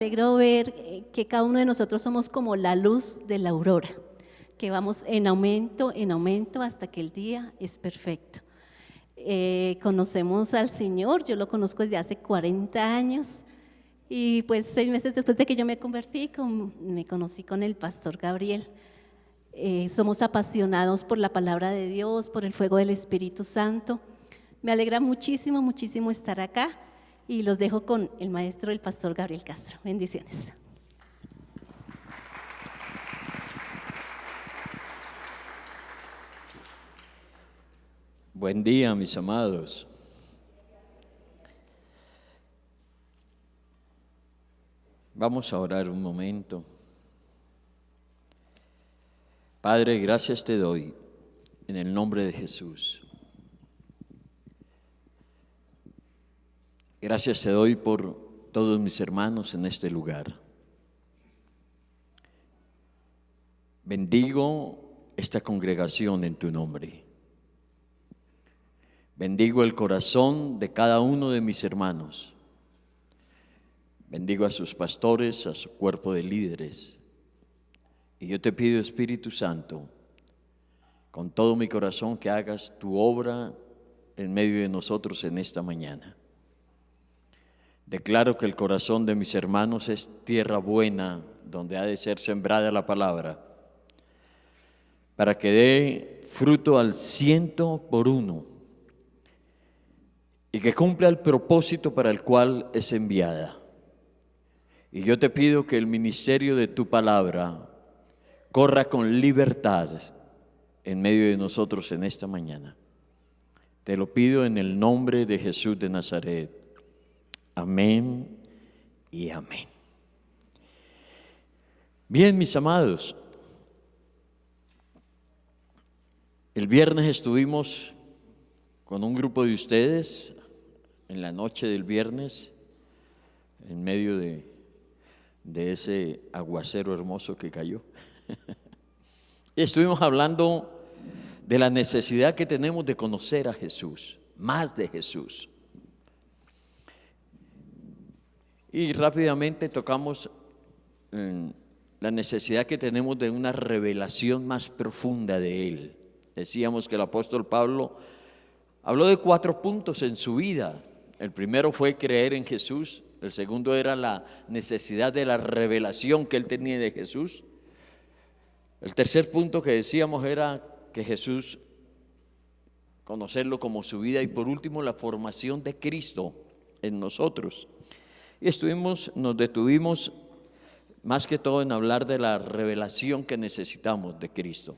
Alegro ver que cada uno de nosotros somos como la luz de la aurora, que vamos en aumento hasta que el día es perfecto. Conocemos al Señor, yo lo conozco desde hace 40 años y pues 6 meses después de que yo me convertí, me conocí con el pastor Gabriel. Somos apasionados por la palabra de Dios, por el fuego del Espíritu Santo. Me alegra muchísimo, muchísimo estar acá. Y los dejo con el maestro, el pastor Gabriel Castro. Bendiciones. Buen día, mis amados. Vamos a orar un momento. Padre, gracias te doy en el nombre de Jesús. Gracias te doy por todos mis hermanos en este lugar. Bendigo esta congregación en tu nombre. Bendigo el corazón de cada uno de mis hermanos. Bendigo a sus pastores, a su cuerpo de líderes. Y yo te pido, Espíritu Santo, con todo mi corazón que hagas tu obra en medio de nosotros en esta mañana. Declaro que el corazón de mis hermanos es tierra buena, donde ha de ser sembrada la palabra, para que dé fruto al 100%, y que cumpla el propósito para el cual es enviada. Y yo te pido que el ministerio de tu palabra corra con libertad en medio de nosotros en esta mañana. Te lo pido en el nombre de Jesús de Nazaret. Amén y amén. Bien, mis amados, el viernes estuvimos con un grupo de ustedes en la noche del viernes, en medio de ese aguacero hermoso que cayó. Estuvimos hablando de la necesidad que tenemos de conocer a Jesús, más de Jesús. Y rápidamente tocamos la necesidad que tenemos de una revelación más profunda de Él. Decíamos que el apóstol Pablo habló de 4 puntos en su vida. El primero fue creer en Jesús. El segundo era la necesidad de la revelación que él tenía de Jesús. El tercer punto que decíamos era que Jesús, conocerlo como su vida. Y por último, la formación de Cristo en nosotros. Y nos detuvimos más que todo en hablar de la revelación que necesitamos de Cristo.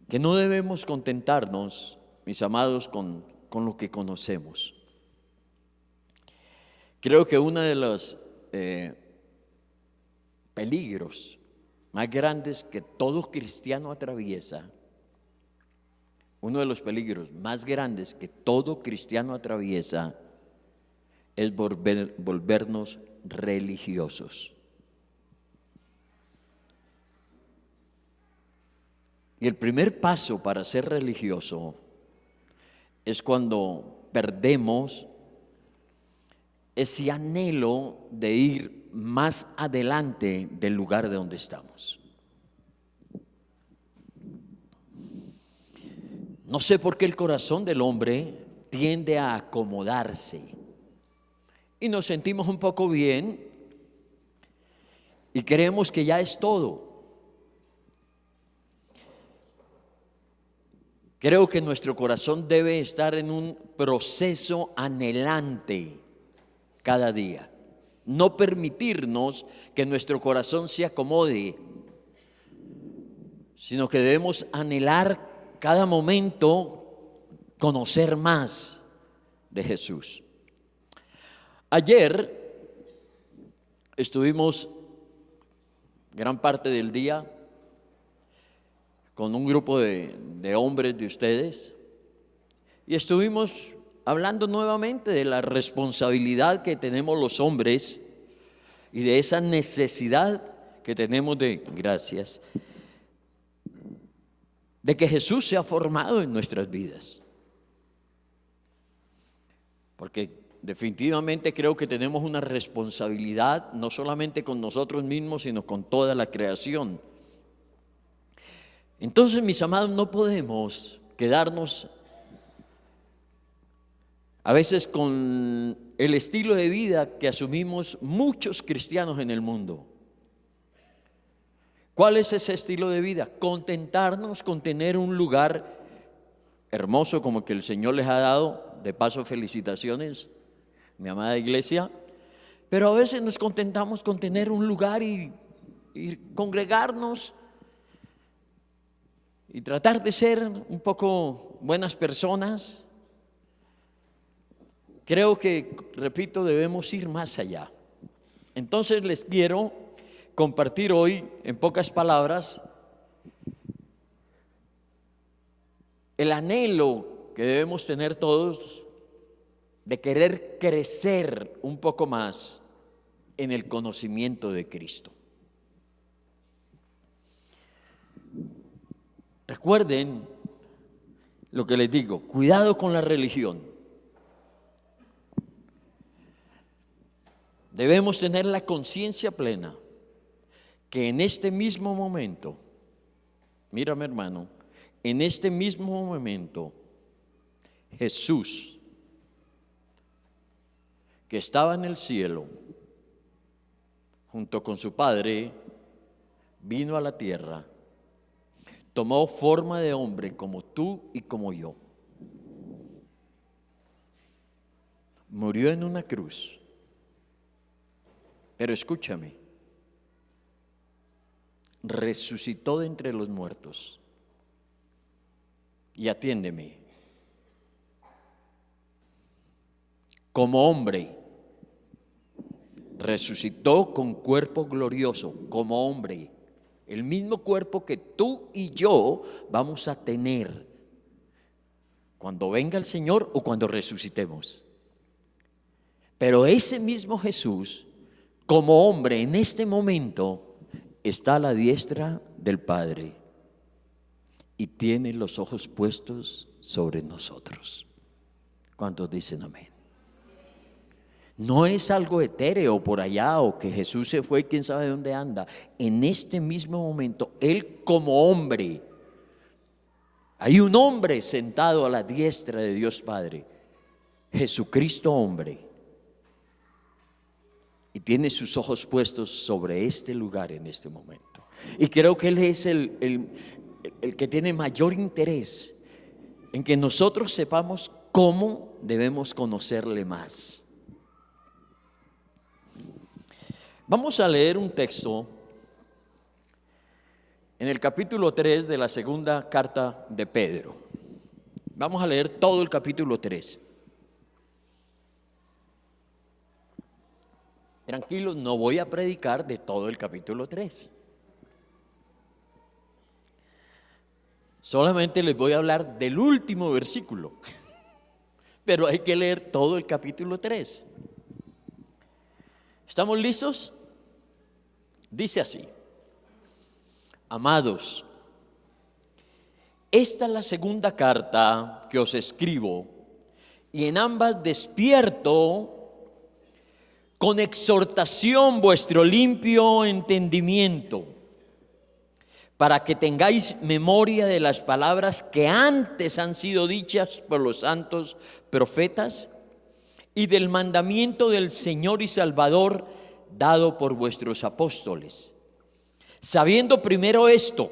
Que no debemos contentarnos, mis amados, con lo que conocemos. Creo que uno de los peligros más grandes que todo cristiano atraviesa, uno de los peligros más grandes que todo cristiano atraviesa, es volvernos religiosos. Y el primer paso para ser religioso es cuando perdemos ese anhelo de ir más adelante del lugar de donde estamos. No sé por qué el corazón del hombre tiende a acomodarse. Y nos sentimos un poco bien y creemos que ya es todo. Creo que nuestro corazón debe estar en un proceso anhelante cada día. No permitirnos que nuestro corazón se acomode, sino que debemos anhelar cada momento conocer más de Jesús. Ayer estuvimos gran parte del día con un grupo de hombres de ustedes y estuvimos hablando nuevamente de la responsabilidad que tenemos los hombres y de esa necesidad que tenemos de que Jesús sea formado en nuestras vidas. Porque definitivamente creo que tenemos una responsabilidad, no solamente con nosotros mismos, sino con toda la creación. Entonces, mis amados, no podemos quedarnos a veces con el estilo de vida que asumimos muchos cristianos en el mundo. ¿Cuál es ese estilo de vida? Contentarnos con tener un lugar hermoso como que el Señor les ha dado. De paso, felicitaciones, mi amada iglesia. Pero a veces nos contentamos con tener un lugar y congregarnos y tratar de ser un poco buenas personas. Creo que, repito, debemos ir más allá. Entonces les quiero compartir hoy, en pocas palabras, el anhelo que debemos tener todos de querer crecer un poco más en el conocimiento de Cristo. Recuerden lo que les digo, cuidado con la religión. Debemos tener la conciencia plena que en este mismo momento, mírame hermano, en este mismo momento, Jesús, que estaba en el cielo, junto con su Padre, vino a la tierra, tomó forma de hombre como tú y como yo, murió en una cruz, pero escúchame, resucitó de entre los muertos. Y atiéndeme, como hombre, resucitó con cuerpo glorioso, como hombre, el mismo cuerpo que tú y yo vamos a tener cuando venga el Señor o cuando resucitemos. Pero ese mismo Jesús, como hombre, en este momento, está a la diestra del Padre y tiene los ojos puestos sobre nosotros. ¿Cuántos dicen amén? No es algo etéreo por allá o que Jesús se fue y quién sabe dónde anda. En este mismo momento, Él como hombre, hay un hombre sentado a la diestra de Dios Padre, Jesucristo hombre, y tiene sus ojos puestos sobre este lugar en este momento. Y creo que Él es el que tiene mayor interés en que nosotros sepamos cómo debemos conocerle más. Vamos a leer un texto en el capítulo 3 de la segunda carta de Pedro. Vamos a leer todo el capítulo 3. Tranquilos, no voy a predicar de todo el capítulo 3. Solamente les voy a hablar del último versículo, pero hay que leer todo el capítulo 3. ¿Estamos listos? Dice así: amados, esta es la segunda carta que os escribo, y en ambas despierto con exhortación vuestro limpio entendimiento, para que tengáis memoria de las palabras que antes han sido dichas por los santos profetas y del mandamiento del Señor y Salvador dado por vuestros apóstoles, sabiendo primero esto,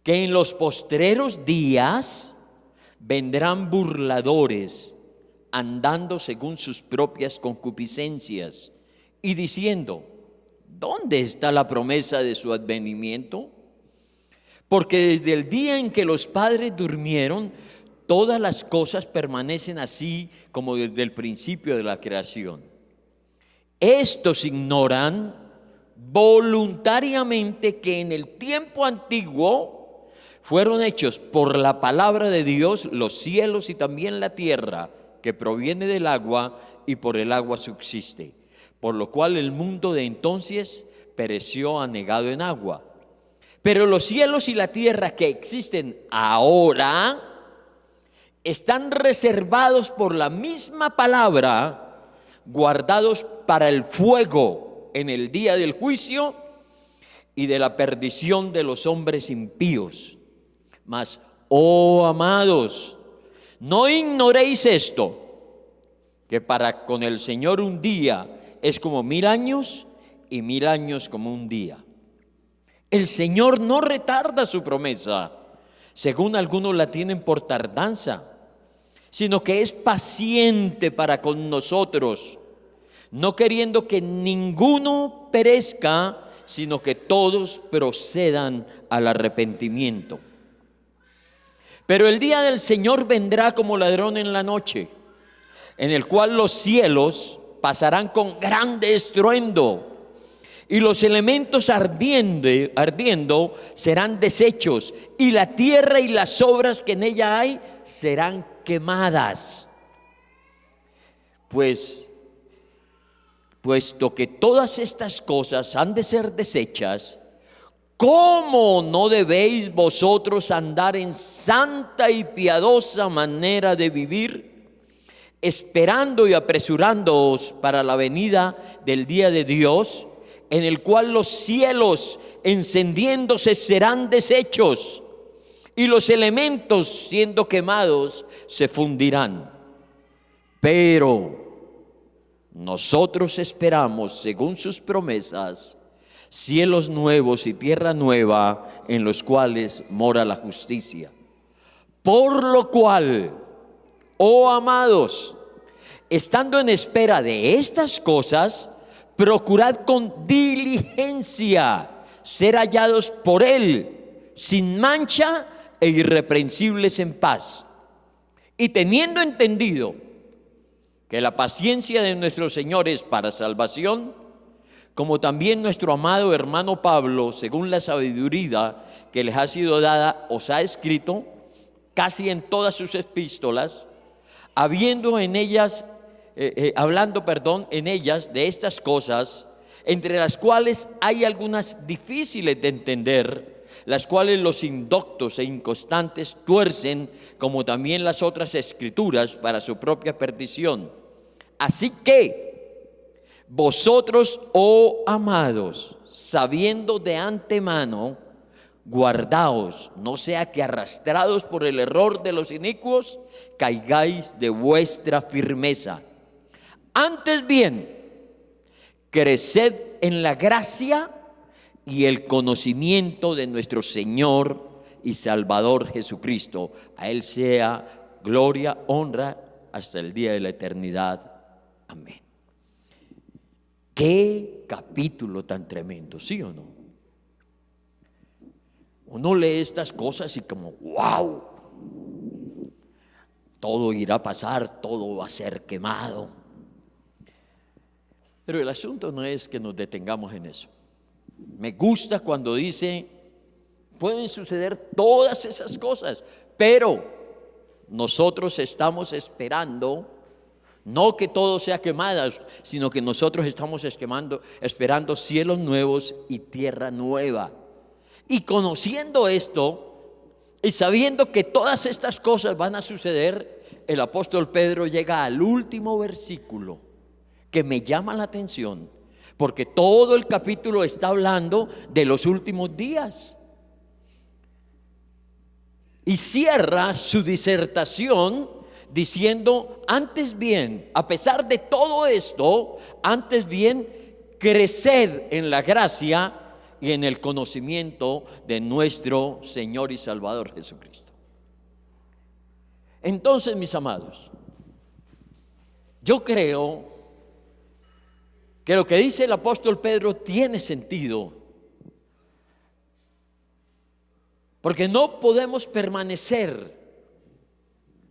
que en los postreros días vendrán burladores, andando según sus propias concupiscencias, y diciendo: ¿dónde está la promesa de su advenimiento? Porque desde el día en que los padres durmieron, todas las cosas permanecen así como desde el principio de la creación. Estos ignoran voluntariamente que en el tiempo antiguo fueron hechos por la palabra de Dios los cielos y también la tierra, que proviene del agua y por el agua subsiste, por lo cual el mundo de entonces pereció anegado en agua. Pero los cielos y la tierra que existen ahora están reservados por la misma palabra, guardados para el fuego en el día del juicio y de la perdición de los hombres impíos. Mas, oh amados, no ignoréis esto, que para con el Señor un día es como 1000 años y 1000 años como un día. El Señor no retarda su promesa, según algunos la tienen por tardanza, sino que es paciente para con nosotros, no queriendo que ninguno perezca, sino que todos procedan al arrepentimiento. Pero el día del Señor vendrá como ladrón en la noche, en el cual los cielos pasarán con grande estruendo, y los elementos ardiendo serán deshechos, y la tierra y las obras que en ella hay serán quemadas. Puesto que todas estas cosas han de ser deshechas, ¿cómo no debéis vosotros andar en santa y piadosa manera de vivir, esperando y apresurándoos para la venida del día de Dios, en el cual los cielos encendiéndose serán deshechos y los elementos siendo quemados se fundirán? Pero nosotros esperamos, según sus promesas, cielos nuevos y tierra nueva en los cuales mora la justicia. Por lo cual, oh amados, estando en espera de estas cosas, procurad con diligencia ser hallados por Él, sin mancha e irreprensibles en paz, y teniendo entendido que la paciencia de nuestro Señor es para salvación, como también nuestro amado hermano Pablo, según la sabiduría que les ha sido dada, os ha escrito casi en todas sus epístolas, hablando en ellas de estas cosas, entre las cuales hay algunas difíciles de entender, las cuales los indoctos e inconstantes tuercen, como también las otras escrituras, para su propia perdición. Así que vosotros, oh amados, sabiendo de antemano, guardaos, no sea que arrastrados por el error de los inicuos, caigáis de vuestra firmeza. Antes bien, creced en la gracia y el conocimiento de nuestro Señor y Salvador Jesucristo. A Él sea gloria, honra, hasta el día de la eternidad. Amén. Qué capítulo tan tremendo, ¿sí o no? Uno lee estas cosas y como, wow, todo irá a pasar, todo va a ser quemado. Pero el asunto no es que nos detengamos en eso. Me gusta cuando dice, pueden suceder todas esas cosas, pero nosotros estamos esperando, no que todo sea quemado, sino que nosotros estamos esperando cielos nuevos y tierra nueva. Y conociendo esto y sabiendo que todas estas cosas van a suceder, el apóstol Pedro llega al último versículo que me llama la atención, porque todo el capítulo está hablando de los últimos días. Y cierra su disertación diciendo, antes bien, a pesar de todo esto, antes bien, creced en la gracia y en el conocimiento de nuestro Señor y Salvador Jesucristo. Entonces, mis amados, yo creo que lo que dice el apóstol Pedro tiene sentido, porque no podemos permanecer,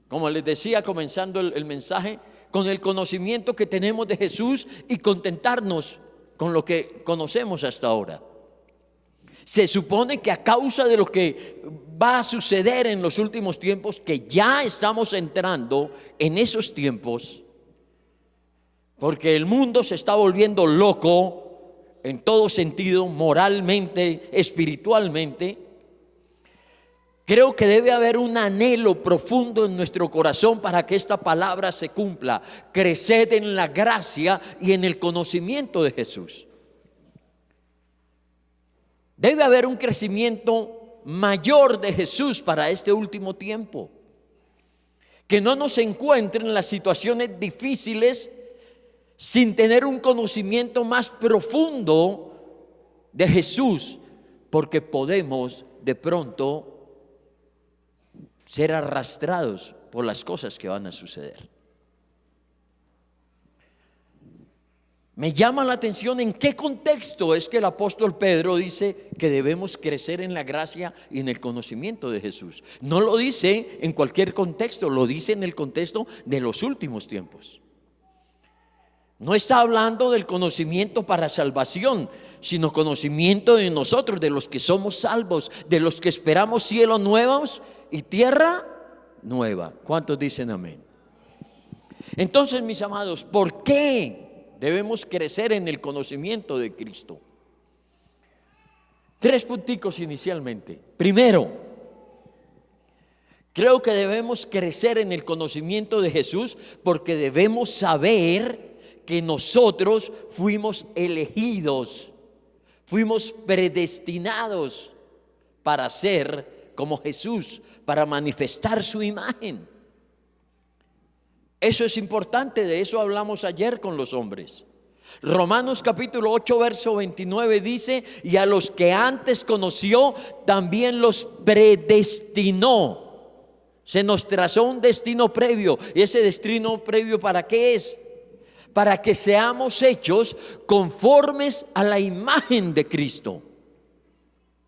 como les decía comenzando el mensaje, con el conocimiento que tenemos de Jesús y contentarnos con lo que conocemos hasta ahora. Se supone que a causa de lo que va a suceder en los últimos tiempos, que ya estamos entrando en esos tiempos, porque el mundo se está volviendo loco en todo sentido, moralmente, espiritualmente, Creo que debe haber un anhelo profundo en nuestro corazón para que esta palabra se cumpla. Creced en la gracia y en el conocimiento de Jesús. Debe haber un crecimiento mayor de Jesús para este último tiempo. Que no nos encuentren en las situaciones difíciles sin tener un conocimiento más profundo de Jesús, porque podemos de pronto ser arrastrados por las cosas que van a suceder. Me llama la atención en qué contexto es que el apóstol Pedro dice que debemos crecer en la gracia y en el conocimiento de Jesús. No lo dice en cualquier contexto, lo dice en el contexto de los últimos tiempos. No está hablando del conocimiento para salvación, sino conocimiento de nosotros, de los que somos salvos, de los que esperamos cielos nuevos y tierra nueva. ¿Cuántos dicen amén? Entonces, mis amados, ¿por qué debemos crecer en el conocimiento de Cristo? 3 punticos inicialmente. Primero, creo que debemos crecer en el conocimiento de Jesús porque debemos saber que nosotros fuimos elegidos, fuimos predestinados para ser como Jesús, para manifestar su imagen. Eso es importante, de eso hablamos ayer con los hombres. Romanos capítulo 8 verso 29 dice: y a los que antes conoció también los predestinó. Se nos trazó un destino previo. ¿Y ese destino previo para qué es? Para que seamos hechos conformes a la imagen de Cristo,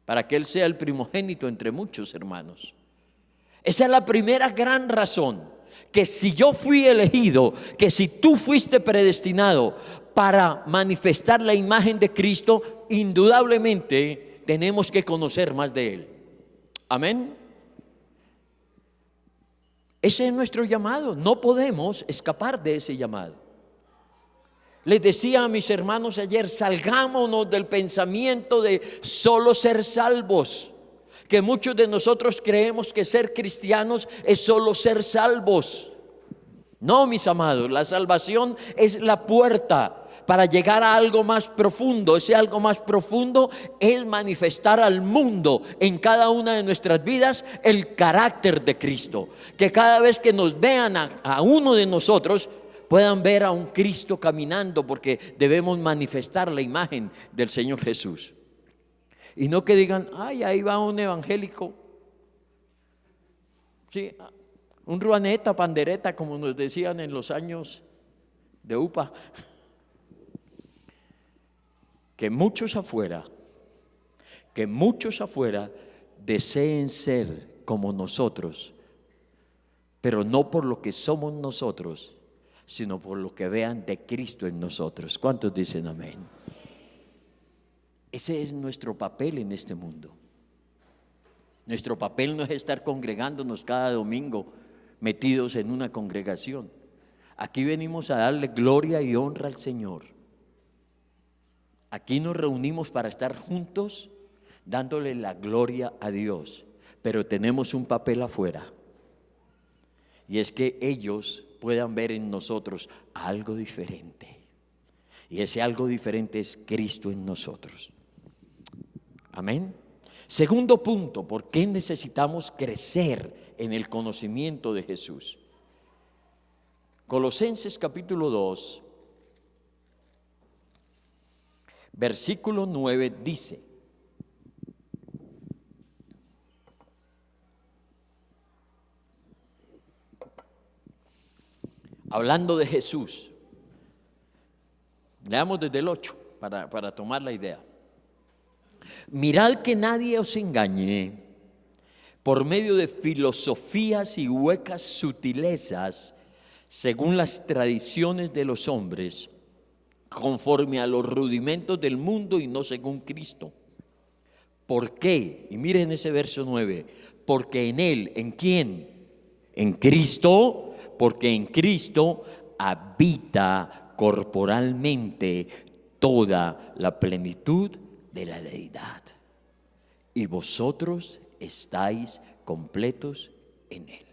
para que Él sea el primogénito entre muchos hermanos. Esa es la primera gran razón, que si yo fui elegido, que si tú fuiste predestinado para manifestar la imagen de Cristo, indudablemente tenemos que conocer más de Él. Amén. Ese es nuestro llamado, no podemos escapar de ese llamado. Les decía a mis hermanos ayer, salgámonos del pensamiento de solo ser salvos, que muchos de nosotros creemos que ser cristianos es solo ser salvos. No, mis amados, la salvación es la puerta para llegar a algo más profundo. Ese algo más profundo es manifestar al mundo en cada una de nuestras vidas el carácter de Cristo. Que cada vez que nos vean a uno de nosotros, puedan ver a un Cristo caminando, porque debemos manifestar la imagen del Señor Jesús. Y no que digan: ay, ahí va un evangélico, sí, un ruaneta, pandereta, como nos decían en los años de UPA. Que muchos afuera deseen ser como nosotros, pero no por lo que somos nosotros, sino por lo que vean de Cristo en nosotros. ¿Cuántos dicen amén? Ese es nuestro papel en este mundo. Nuestro papel no es estar congregándonos cada domingo, metidos en una congregación. Aquí venimos a darle gloria y honra al Señor. Aquí nos reunimos para estar juntos, dándole la gloria a Dios. Pero tenemos un papel afuera, y es que ellos puedan ver en nosotros algo diferente, y ese algo diferente es Cristo en nosotros. Amén. Segundo punto, ¿por qué necesitamos crecer en el conocimiento de Jesús? Colosenses capítulo 2 versículo 9 dice: hablando de Jesús, leamos desde el 8 para tomar la idea. Mirad que nadie os engañe por medio de filosofías y huecas sutilezas, según las tradiciones de los hombres, conforme a los rudimentos del mundo y no según Cristo. ¿Por qué? Y miren ese verso 9. Porque en Él, ¿en quién? En Cristo. Porque en Cristo habita corporalmente toda la plenitud de la deidad. Y vosotros estáis completos en Él.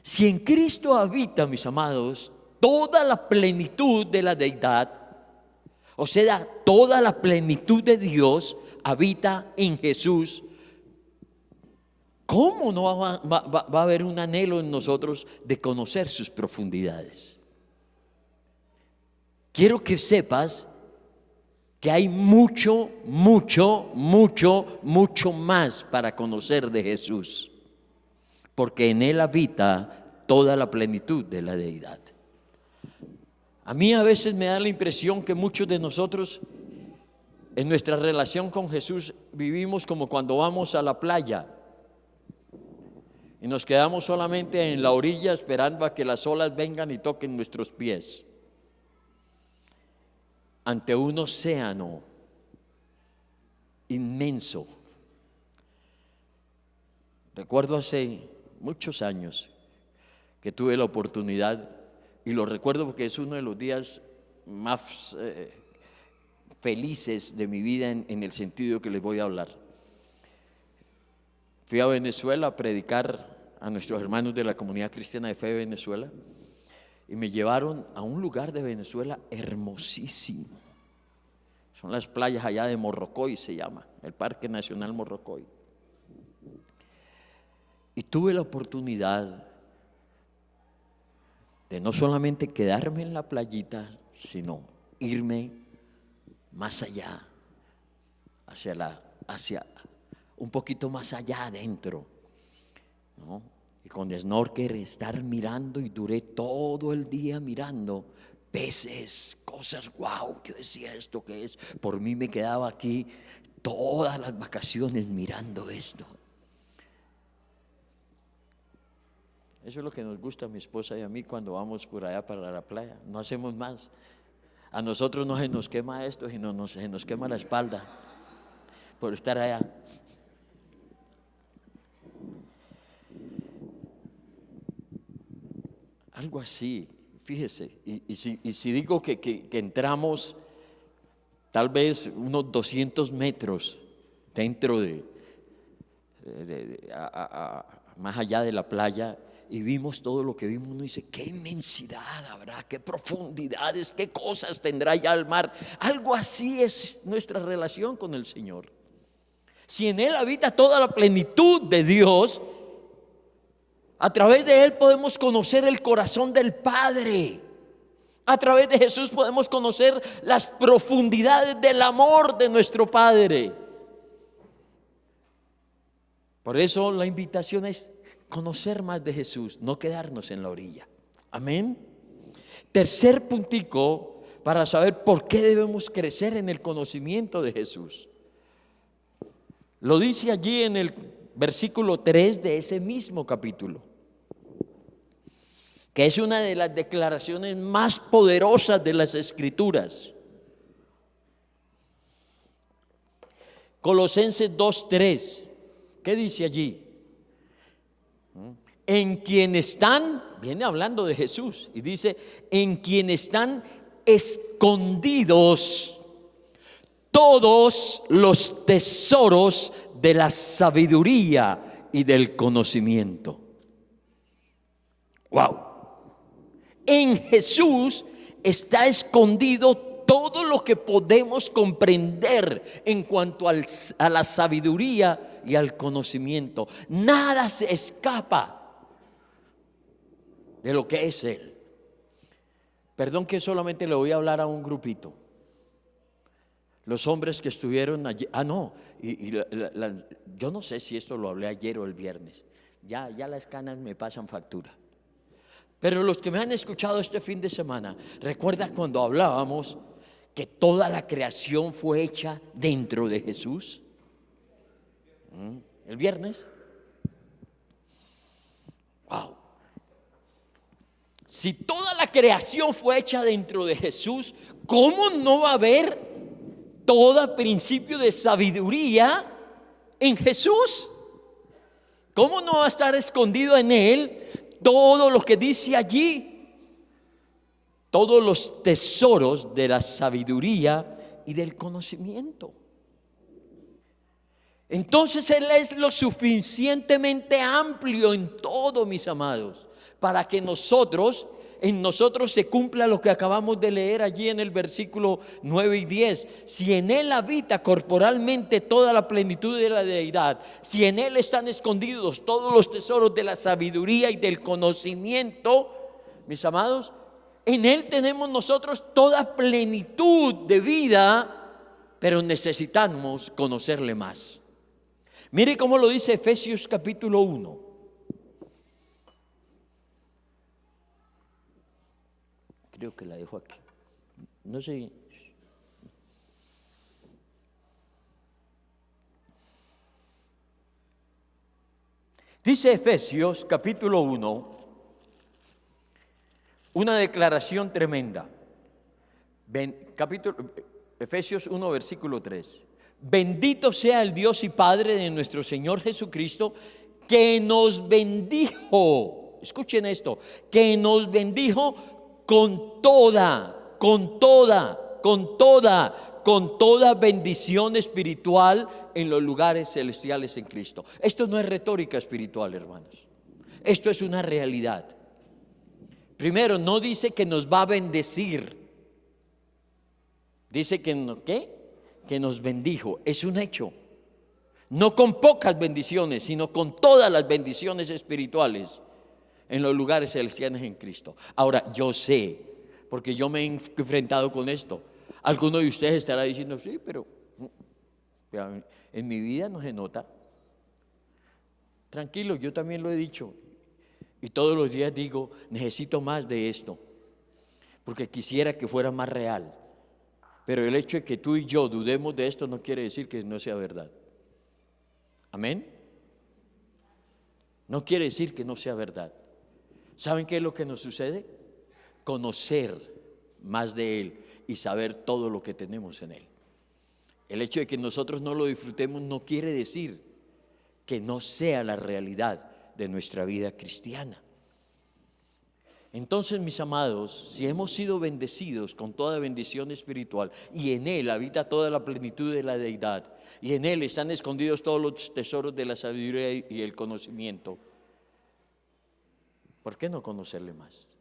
Si en Cristo habita, mis amados, toda la plenitud de la deidad, o sea, toda la plenitud de Dios habita en Jesús, ¿cómo no va a haber un anhelo en nosotros de conocer sus profundidades? Quiero que sepas que hay mucho más para conocer de Jesús, porque en Él habita toda la plenitud de la deidad. A mí a veces me da la impresión que muchos de nosotros en nuestra relación con Jesús vivimos como cuando vamos a la playa y nos quedamos solamente en la orilla esperando a que las olas vengan y toquen nuestros pies ante un océano inmenso. Recuerdo hace muchos años que tuve la oportunidad, y lo recuerdo porque es uno de los días más felices de mi vida en el sentido que les voy a hablar. Fui a Venezuela a predicar a nuestros hermanos de la Comunidad Cristiana de Fe de Venezuela y me llevaron a un lugar de Venezuela hermosísimo. Son las playas allá de Morrocoy, se llama, el Parque Nacional Morrocoy. Y tuve la oportunidad de no solamente quedarme en la playita, sino irme más allá, hacia un poquito más allá adentro, ¿no? Y con snorkel estar mirando, y duré todo el día mirando peces, cosas, wow, yo decía, ¿esto qué es? Por mí me quedaba aquí todas las vacaciones mirando esto. Eso es lo que nos gusta a mi esposa y a mí cuando vamos por allá para la playa. No hacemos más. A nosotros no se nos quema esto, sino se nos quema la espalda por estar allá. Algo así, fíjese. Y si digo que entramos tal vez unos 200 metros dentro más allá de la playa, y vimos todo lo que vimos, uno dice, qué inmensidad habrá, qué profundidades, qué cosas tendrá ya el mar. Algo así es nuestra relación con el Señor. Si en Él habita toda la plenitud de Dios, a través de Él podemos conocer el corazón del Padre. A través de Jesús podemos conocer las profundidades del amor de nuestro Padre. Por eso la invitación es conocer más de Jesús, no quedarnos en la orilla. Amén. Tercer puntico para saber por qué debemos crecer en el conocimiento de Jesús. Lo dice allí en el versículo 3 de ese mismo capítulo, que es una de las declaraciones más poderosas de las Escrituras. Colosenses 2:3, ¿qué dice allí? En quien están, viene hablando de Jesús, y dice, en quien están escondidos todos los tesoros de la sabiduría y del conocimiento. Wow. En Jesús está escondido todo lo que podemos comprender en cuanto a la sabiduría y al conocimiento. Nada se escapa de lo que es Él. Perdón que solamente le voy a hablar a un grupito. Los hombres que estuvieron allí, yo no sé si esto lo hablé ayer o el viernes. Ya las canas me pasan factura. Pero los que me han escuchado este fin de semana, ¿recuerda cuando hablábamos que toda la creación fue hecha dentro de Jesús? ¿El viernes? Wow. Si toda la creación fue hecha dentro de Jesús, ¿cómo no va a haber todo principio de sabiduría en Jesús? ¿Cómo no va a estar escondido en Él todo lo que dice allí? Todos los tesoros de la sabiduría y del conocimiento. Entonces Él es lo suficientemente amplio en todo, mis amados, para que en nosotros se cumpla lo que acabamos de leer allí en el versículo 9 y 10. Si en Él habita corporalmente toda la plenitud de la deidad, si en Él están escondidos todos los tesoros de la sabiduría y del conocimiento, mis amados, en Él tenemos nosotros toda plenitud de vida, pero necesitamos conocerle más. Mire cómo lo dice Efesios capítulo 1. Creo que la dejo aquí. No sé. Dice Efesios capítulo 1, una declaración tremenda. Efesios 1, versículo 3. Bendito sea el Dios y Padre de nuestro Señor Jesucristo, que nos bendijo. Escuchen esto, que nos bendijo con toda bendición espiritual en los lugares celestiales en Cristo. Esto no es retórica espiritual, hermanos. Esto es una realidad. Primero, no dice que nos va a bendecir. Dice que nos bendijo. Es un hecho. No con pocas bendiciones, sino con todas las bendiciones espirituales en los lugares celestiales en Cristo. Ahora, yo sé, porque yo me he enfrentado con esto. Alguno de ustedes estará diciendo, sí, pero en mi vida no se nota. Tranquilo, yo también lo he dicho. Y todos los días digo, necesito más de esto, porque quisiera que fuera más real. Pero el hecho de que tú y yo dudemos de esto no quiere decir que no sea verdad. Amén. No quiere decir que no sea verdad. ¿Saben qué es lo que nos sucede? Conocer más de Él y saber todo lo que tenemos en Él. El hecho de que nosotros no lo disfrutemos no quiere decir que no sea la realidad de nuestra vida cristiana. Entonces, mis amados, si hemos sido bendecidos con toda bendición espiritual y en Él habita toda la plenitud de la deidad y en Él están escondidos todos los tesoros de la sabiduría y el conocimiento, ¿por qué no conocerle más?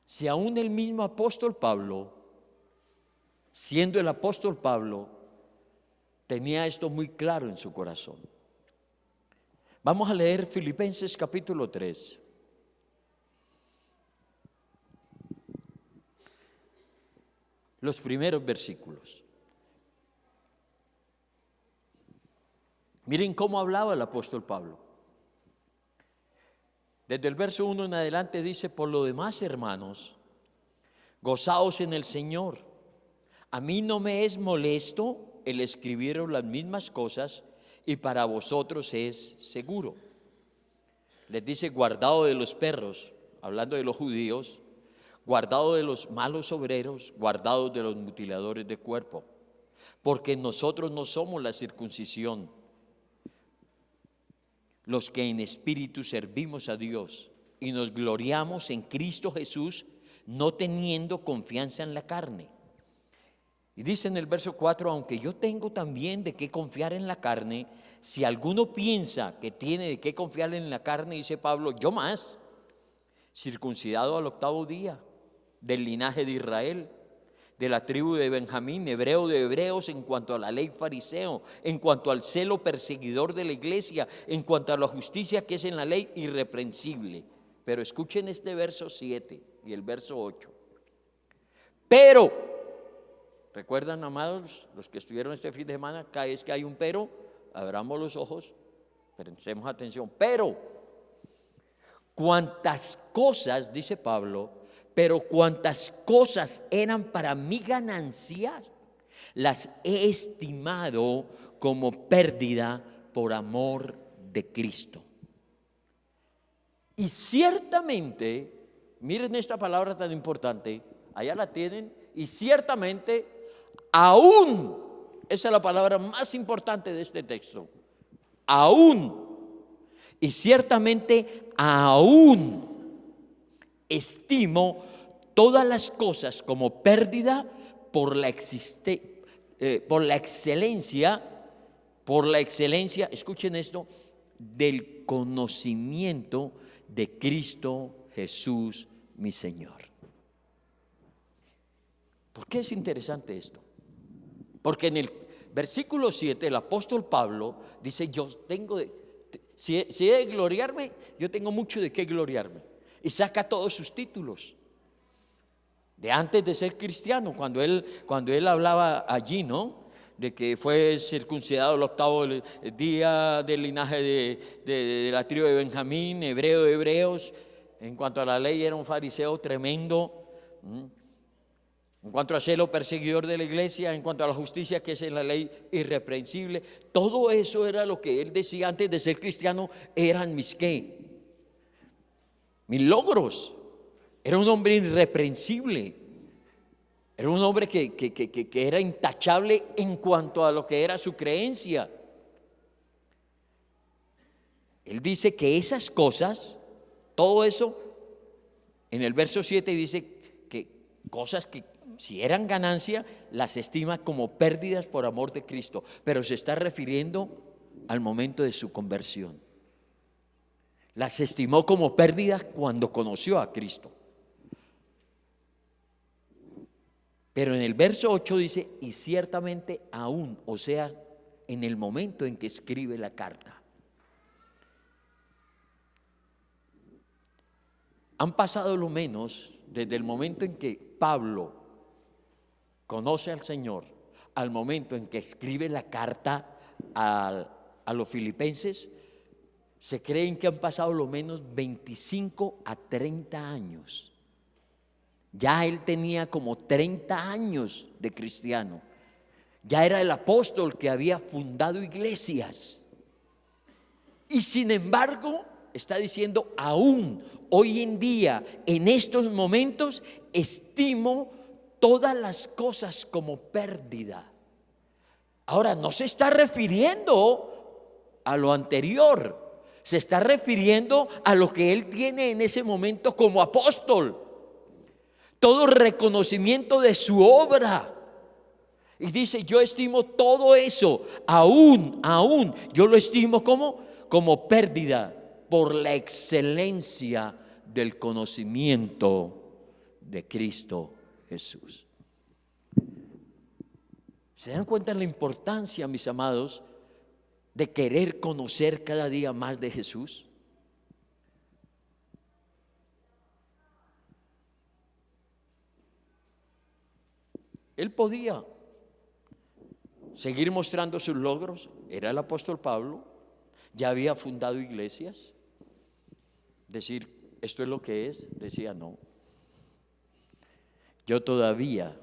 Si aún el mismo apóstol Pablo, siendo el apóstol Pablo, tenía esto muy claro en su corazón. Vamos a leer Filipenses capítulo 3. Los primeros versículos. Miren cómo hablaba el apóstol Pablo. Desde el verso 1 en adelante dice: por lo demás, hermanos, gozaos en el Señor. A mí no me es molesto el escribiros las mismas cosas, y para vosotros es seguro. Les dice: guardado de los perros, hablando de los judíos, guardado de los malos obreros, guardado de los mutiladores de cuerpo, porque nosotros no somos la circuncisión, los que en espíritu servimos a Dios y nos gloriamos en Cristo Jesús, no teniendo confianza en la carne. Y dice en el verso 4: aunque yo tengo también de qué confiar en la carne, si alguno piensa que tiene de qué confiar en la carne, dice Pablo, yo más, circuncidado al 8º día, del linaje de Israel, de la tribu de Benjamín, hebreo de hebreos, en cuanto a la ley fariseo, en cuanto al celo perseguidor de la iglesia, en cuanto a la justicia que es en la ley, irreprensible. Pero escuchen este verso 7 y el verso 8. Pero, ¿recuerdan, amados, los que estuvieron este fin de semana? Cada vez que hay un pero, abramos los ojos, prestemos atención. Pero, cuantas cosas, dice Pablo, pero cuantas cosas eran para mi ganancia, las he estimado como pérdida por amor de Cristo. Y ciertamente, miren esta palabra tan importante, allá la tienen, y ciertamente, aún, esa es la palabra más importante de este texto, aún, y ciertamente aún estimo todas las cosas como pérdida por la excelencia por la excelencia, escuchen esto, del conocimiento de Cristo Jesús, mi Señor. ¿Por qué es interesante esto? Porque en el versículo 7 el apóstol Pablo dice, yo tengo si he de gloriarme, yo tengo mucho de qué gloriarme. Y saca todos sus títulos de antes de ser cristiano, cuando él hablaba allí, ¿no? De que fue circuncidado el 8º día, del linaje de la tribu de Benjamín, hebreo de hebreos. En cuanto a la ley, era un fariseo tremendo. En cuanto a celo, perseguidor de la iglesia. En cuanto a la justicia, que es en la ley, irreprensible. Todo eso era lo que él decía antes de ser cristiano. Eran mis logros. Era un hombre irreprensible. Era un hombre que era intachable en cuanto a lo que era su creencia. Él dice que esas cosas, todo eso, en el verso 7 dice que cosas que si eran ganancia, las estima como pérdidas por amor de Cristo, pero se está refiriendo al momento de su conversión. Las estimó como pérdidas cuando conoció a Cristo. Pero en el verso 8 dice, y ciertamente aún, o sea, en el momento en que escribe la carta. Han pasado lo menos desde el momento en que Pablo conoce al Señor al momento en que escribe la carta a los filipenses. Se creen que han pasado lo menos 25 a 30 años. Ya él tenía como 30 años de cristiano. Ya era el apóstol que había fundado iglesias. Y sin embargo, está diciendo, aún hoy en día, en estos momentos, estimo todas las cosas como pérdida. Ahora, no se está refiriendo a lo anterior, se está refiriendo a lo que él tiene en ese momento como apóstol. Todo reconocimiento de su obra. Y dice, yo estimo todo eso, aún, yo lo estimo como pérdida por la excelencia del conocimiento de Cristo Jesús. ¿Se dan cuenta de la importancia, mis amados, de querer conocer cada día más de Jesús? Él podía seguir mostrando sus logros. Era el apóstol Pablo, ya había fundado iglesias. Decir, esto es lo que es, decía no. Yo todavía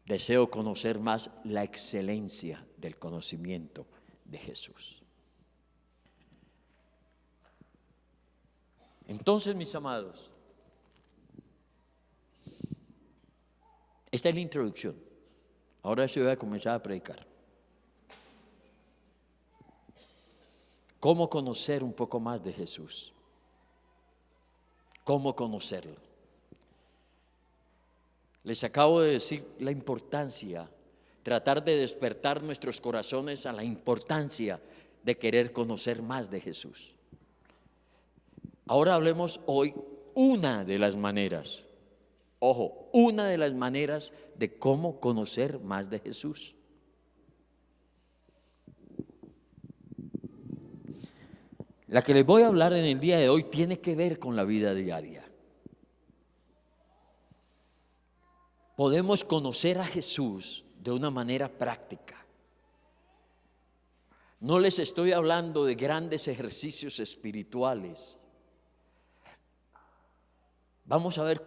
deseo conocer más la excelencia del conocimiento de Jesús. Entonces, mis amados, esta es la introducción. Ahora sí voy a comenzar a predicar. ¿Cómo conocer un poco más de Jesús? ¿Cómo conocerlo? Les acabo de decir la importancia, tratar de despertar nuestros corazones a la importancia de querer conocer más de Jesús. Ahora hablemos hoy una de las maneras. Ojo, una de las maneras de cómo conocer más de Jesús. La que les voy a hablar en el día de hoy tiene que ver con la vida diaria. Podemos conocer a Jesús de una manera práctica. No les estoy hablando de grandes ejercicios espirituales. Vamos a ver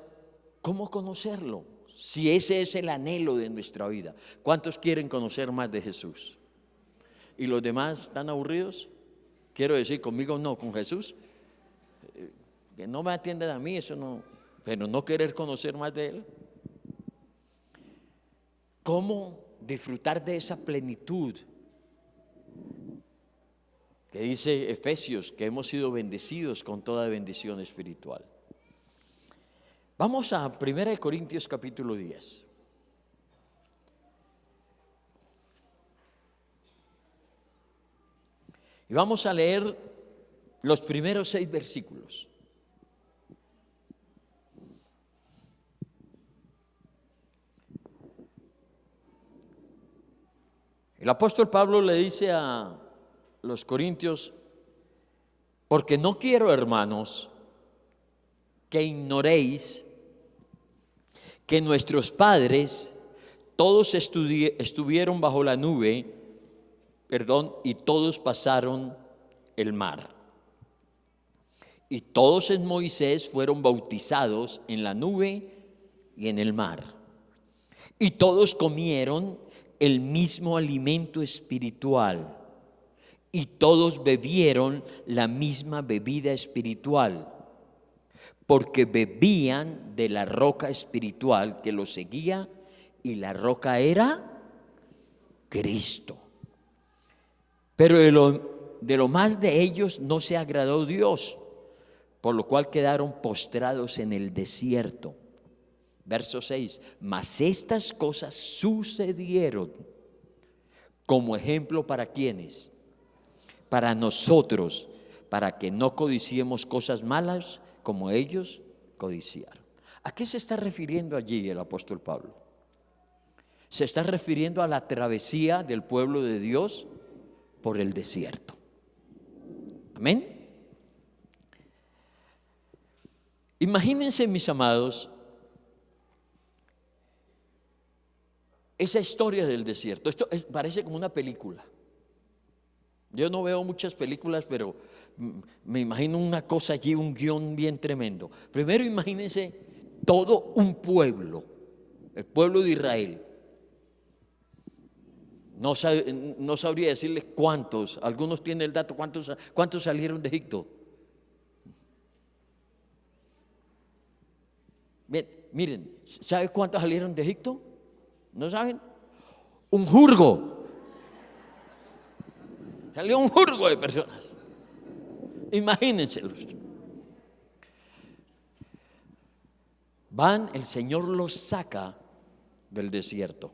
cómo conocerlo, si ese es el anhelo de nuestra vida. ¿Cuántos quieren conocer más de Jesús? ¿Y los demás están aburridos? Quiero decir, conmigo no, con Jesús. Que no me atiendan a mí, eso no. Pero no querer conocer más de Él. ¿Cómo disfrutar de esa plenitud que dice Efesios, que hemos sido bendecidos con toda bendición espiritual? Vamos a 1 Corintios capítulo 10. Y vamos a leer los primeros 6 versículos. El apóstol Pablo le dice a los corintios: porque no quiero, hermanos, que ignoréis que nuestros padres todos estuvieron bajo la nube, y todos pasaron el mar. Y todos en Moisés fueron bautizados en la nube y en el mar. Y todos comieron el mismo alimento espiritual. Y todos bebieron la misma bebida espiritual, porque bebían de la roca espiritual que los seguía, y la roca era Cristo. Pero de lo más de ellos no se agradó Dios, por lo cual quedaron postrados en el desierto. Verso 6: mas estas cosas sucedieron como ejemplo para quienes, para nosotros, para que no codiciemos cosas malas como ellos codiciaron. ¿A qué se está refiriendo allí el apóstol Pablo? Se está refiriendo a la travesía del pueblo de Dios por el desierto. Amén. Imagínense, mis amados, esa historia del desierto. Esto parece como una película. Yo no veo muchas películas, pero me imagino una cosa allí, un guión bien tremendo. Primero imagínense todo un pueblo, el pueblo de Israel. No sabría decirles cuántos, algunos tienen el dato, cuántos salieron de Egipto. Bien, miren, ¿sabe cuántos salieron de Egipto? ¿No saben? Un jurgo. Salió un jurgo de personas. Imagínenselos. El Señor los saca del desierto.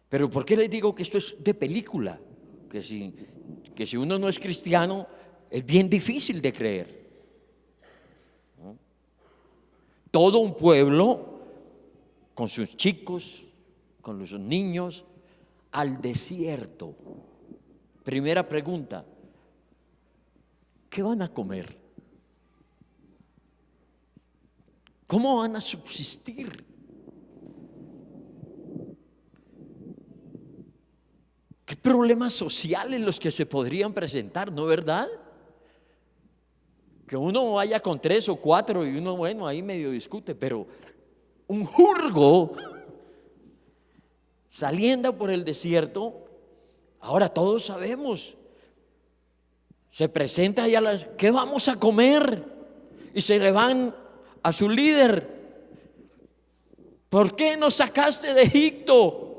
Pero ¿por qué les digo que esto es de película? Que si uno no es cristiano, es bien difícil de creer. ¿No? Todo un pueblo, con sus chicos, con sus niños, al desierto. Primera pregunta: ¿qué van a comer? ¿Cómo van a subsistir? ¿Qué problemas sociales los que se podrían presentar, no verdad? Que uno vaya con 3 o 4 y uno, bueno, ahí medio discute, pero un jurgo saliendo por el desierto. Ahora todos sabemos, se presenta ya ¿qué vamos a comer? Y se le van a su líder: ¿por qué nos sacaste de Egipto?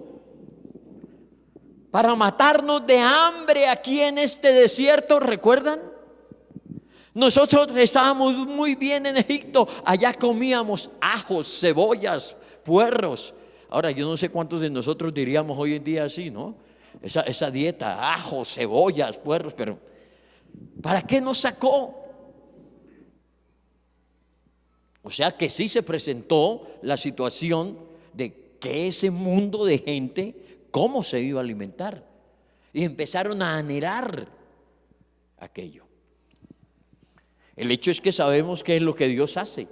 Para matarnos de hambre aquí en este desierto, ¿recuerdan? Nosotros estábamos muy bien en Egipto, allá comíamos ajos, cebollas, puerros. Ahora yo no sé cuántos de nosotros diríamos hoy en día así, ¿no? Esa dieta, ajos, cebollas, puerros, pero ¿para qué nos sacó? O sea que sí se presentó la situación de que ese mundo de gente, ¿cómo se iba a alimentar? Y empezaron a anhelar aquello. El hecho es que sabemos qué es lo que Dios hace.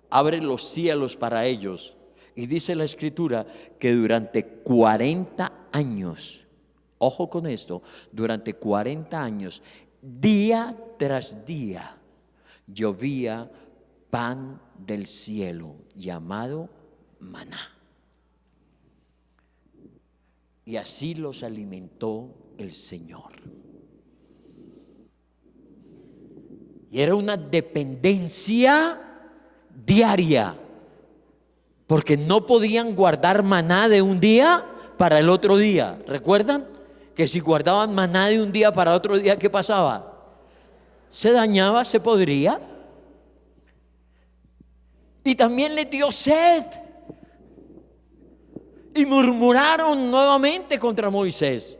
Abre los cielos para ellos. Y dice la Escritura que durante 40 años, ojo con esto, durante 40 años, día tras día, llovía pan del cielo llamado maná. Y así los alimentó el Señor. Y era una dependencia diaria, porque no podían guardar maná de un día para el otro día. ¿Recuerdan? Que si guardaban maná de un día para otro día, ¿qué pasaba? Se dañaba, se podría. Y también les dio sed. Y murmuraron nuevamente contra Moisés.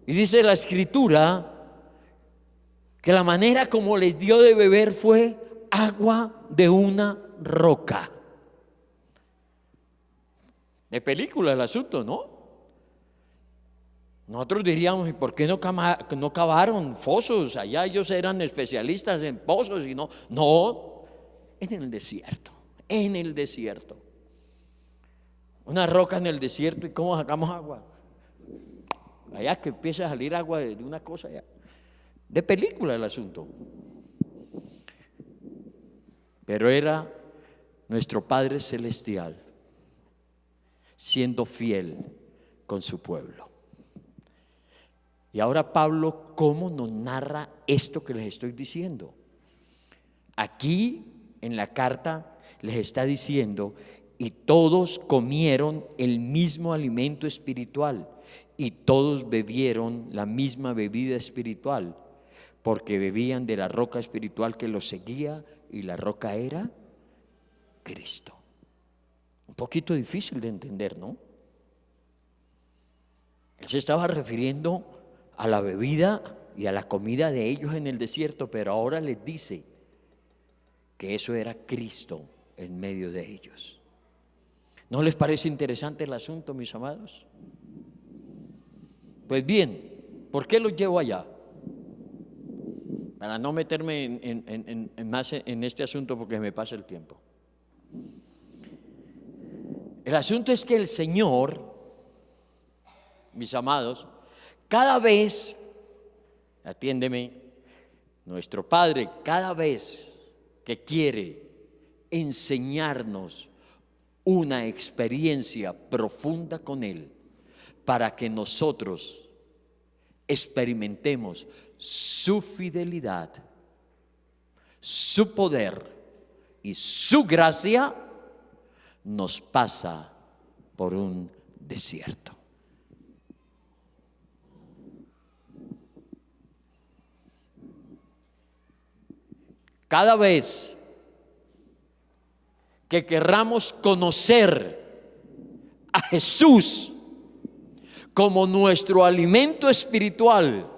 Y dice la Escritura que la manera como les dio de beber fue agua de una roca. De película el asunto, ¿no? Nosotros diríamos, ¿y por qué no cavaron fosos? Allá ellos eran especialistas en pozos y no, en el desierto, Una roca en el desierto, ¿y cómo sacamos agua? Allá que empieza a salir agua de una cosa allá. De película el asunto. Pero era nuestro Padre Celestial siendo fiel con su pueblo. Y ahora Pablo, ¿cómo nos narra esto que les estoy diciendo? Aquí en la carta les está diciendo, y todos comieron el mismo alimento espiritual, y todos bebieron la misma bebida espiritual, porque bebían de la roca espiritual que los seguía, y la roca era Cristo. Un poquito difícil de entender, ¿no? Él se estaba refiriendo a la bebida y a la comida de ellos en el desierto, pero ahora les dice que eso era Cristo en medio de ellos. ¿No les parece interesante el asunto, mis amados? Pues bien, ¿por qué los llevo allá? Para no meterme más en este asunto porque me pasa el tiempo. El asunto es que el Señor, mis amados, cada vez, atiéndeme, nuestro Padre cada vez que quiere enseñarnos una experiencia profunda con Él, para que nosotros experimentemos su fidelidad, su poder y su gracia, nos pasa por un desierto. Cada vez que querramos conocer a Jesús como nuestro alimento espiritual,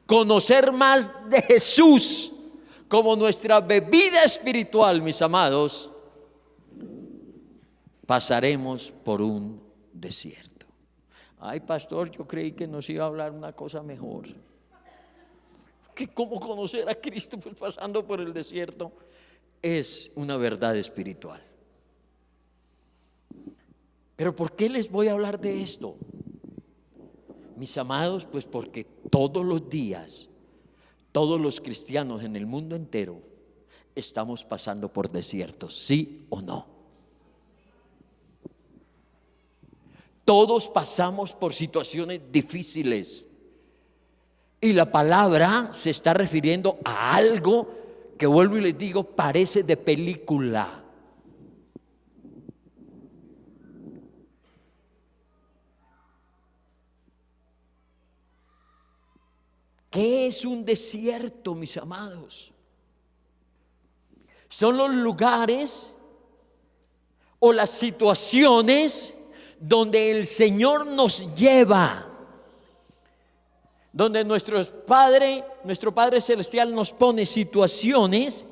conocer más de Jesús como nuestra bebida espiritual, mis amados, pasaremos por un desierto. Ay, pastor, yo creí que nos iba a hablar una cosa mejor. Que cómo conocer a Cristo pues pasando por el desierto es una verdad espiritual. Pero ¿por qué les voy a hablar de esto? Mis amados, pues porque todos los días, todos los cristianos en el mundo entero estamos pasando por desiertos, ¿sí o no? Todos pasamos por situaciones difíciles. Y la palabra se está refiriendo a algo que, vuelvo y les digo, parece de película. ¿Qué es un desierto, mis amados? Son los lugares o las situaciones donde el Señor nos lleva, donde nuestro Padre Celestial nos pone situaciones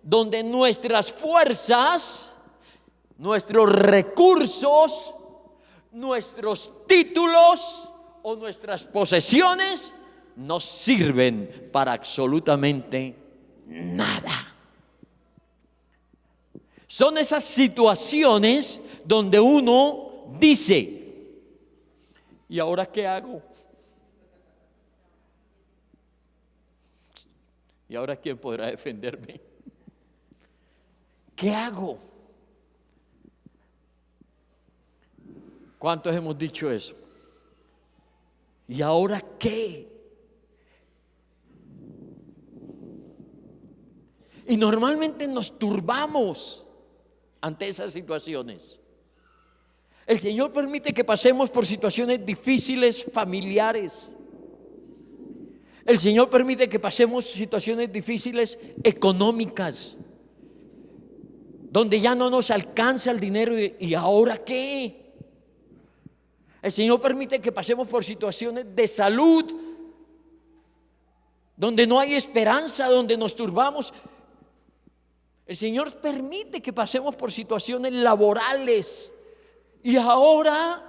donde nuestras fuerzas, nuestros recursos, nuestros títulos o nuestras posesiones no sirven para absolutamente nada. Son esas situaciones donde uno dice, ¿y ahora qué hago? ¿Y ahora quién podrá defenderme? ¿Qué hago? ¿Cuántos hemos dicho eso? ¿Y ahora qué? Y normalmente nos turbamos ante esas situaciones. El Señor permite que pasemos por situaciones difíciles familiares. El Señor permite que pasemos situaciones difíciles económicas, donde ya no nos alcanza el dinero y ¿ahora qué? El Señor permite que pasemos por situaciones de salud, donde no hay esperanza, donde nos turbamos. El Señor permite que pasemos por situaciones laborales. Y ahora,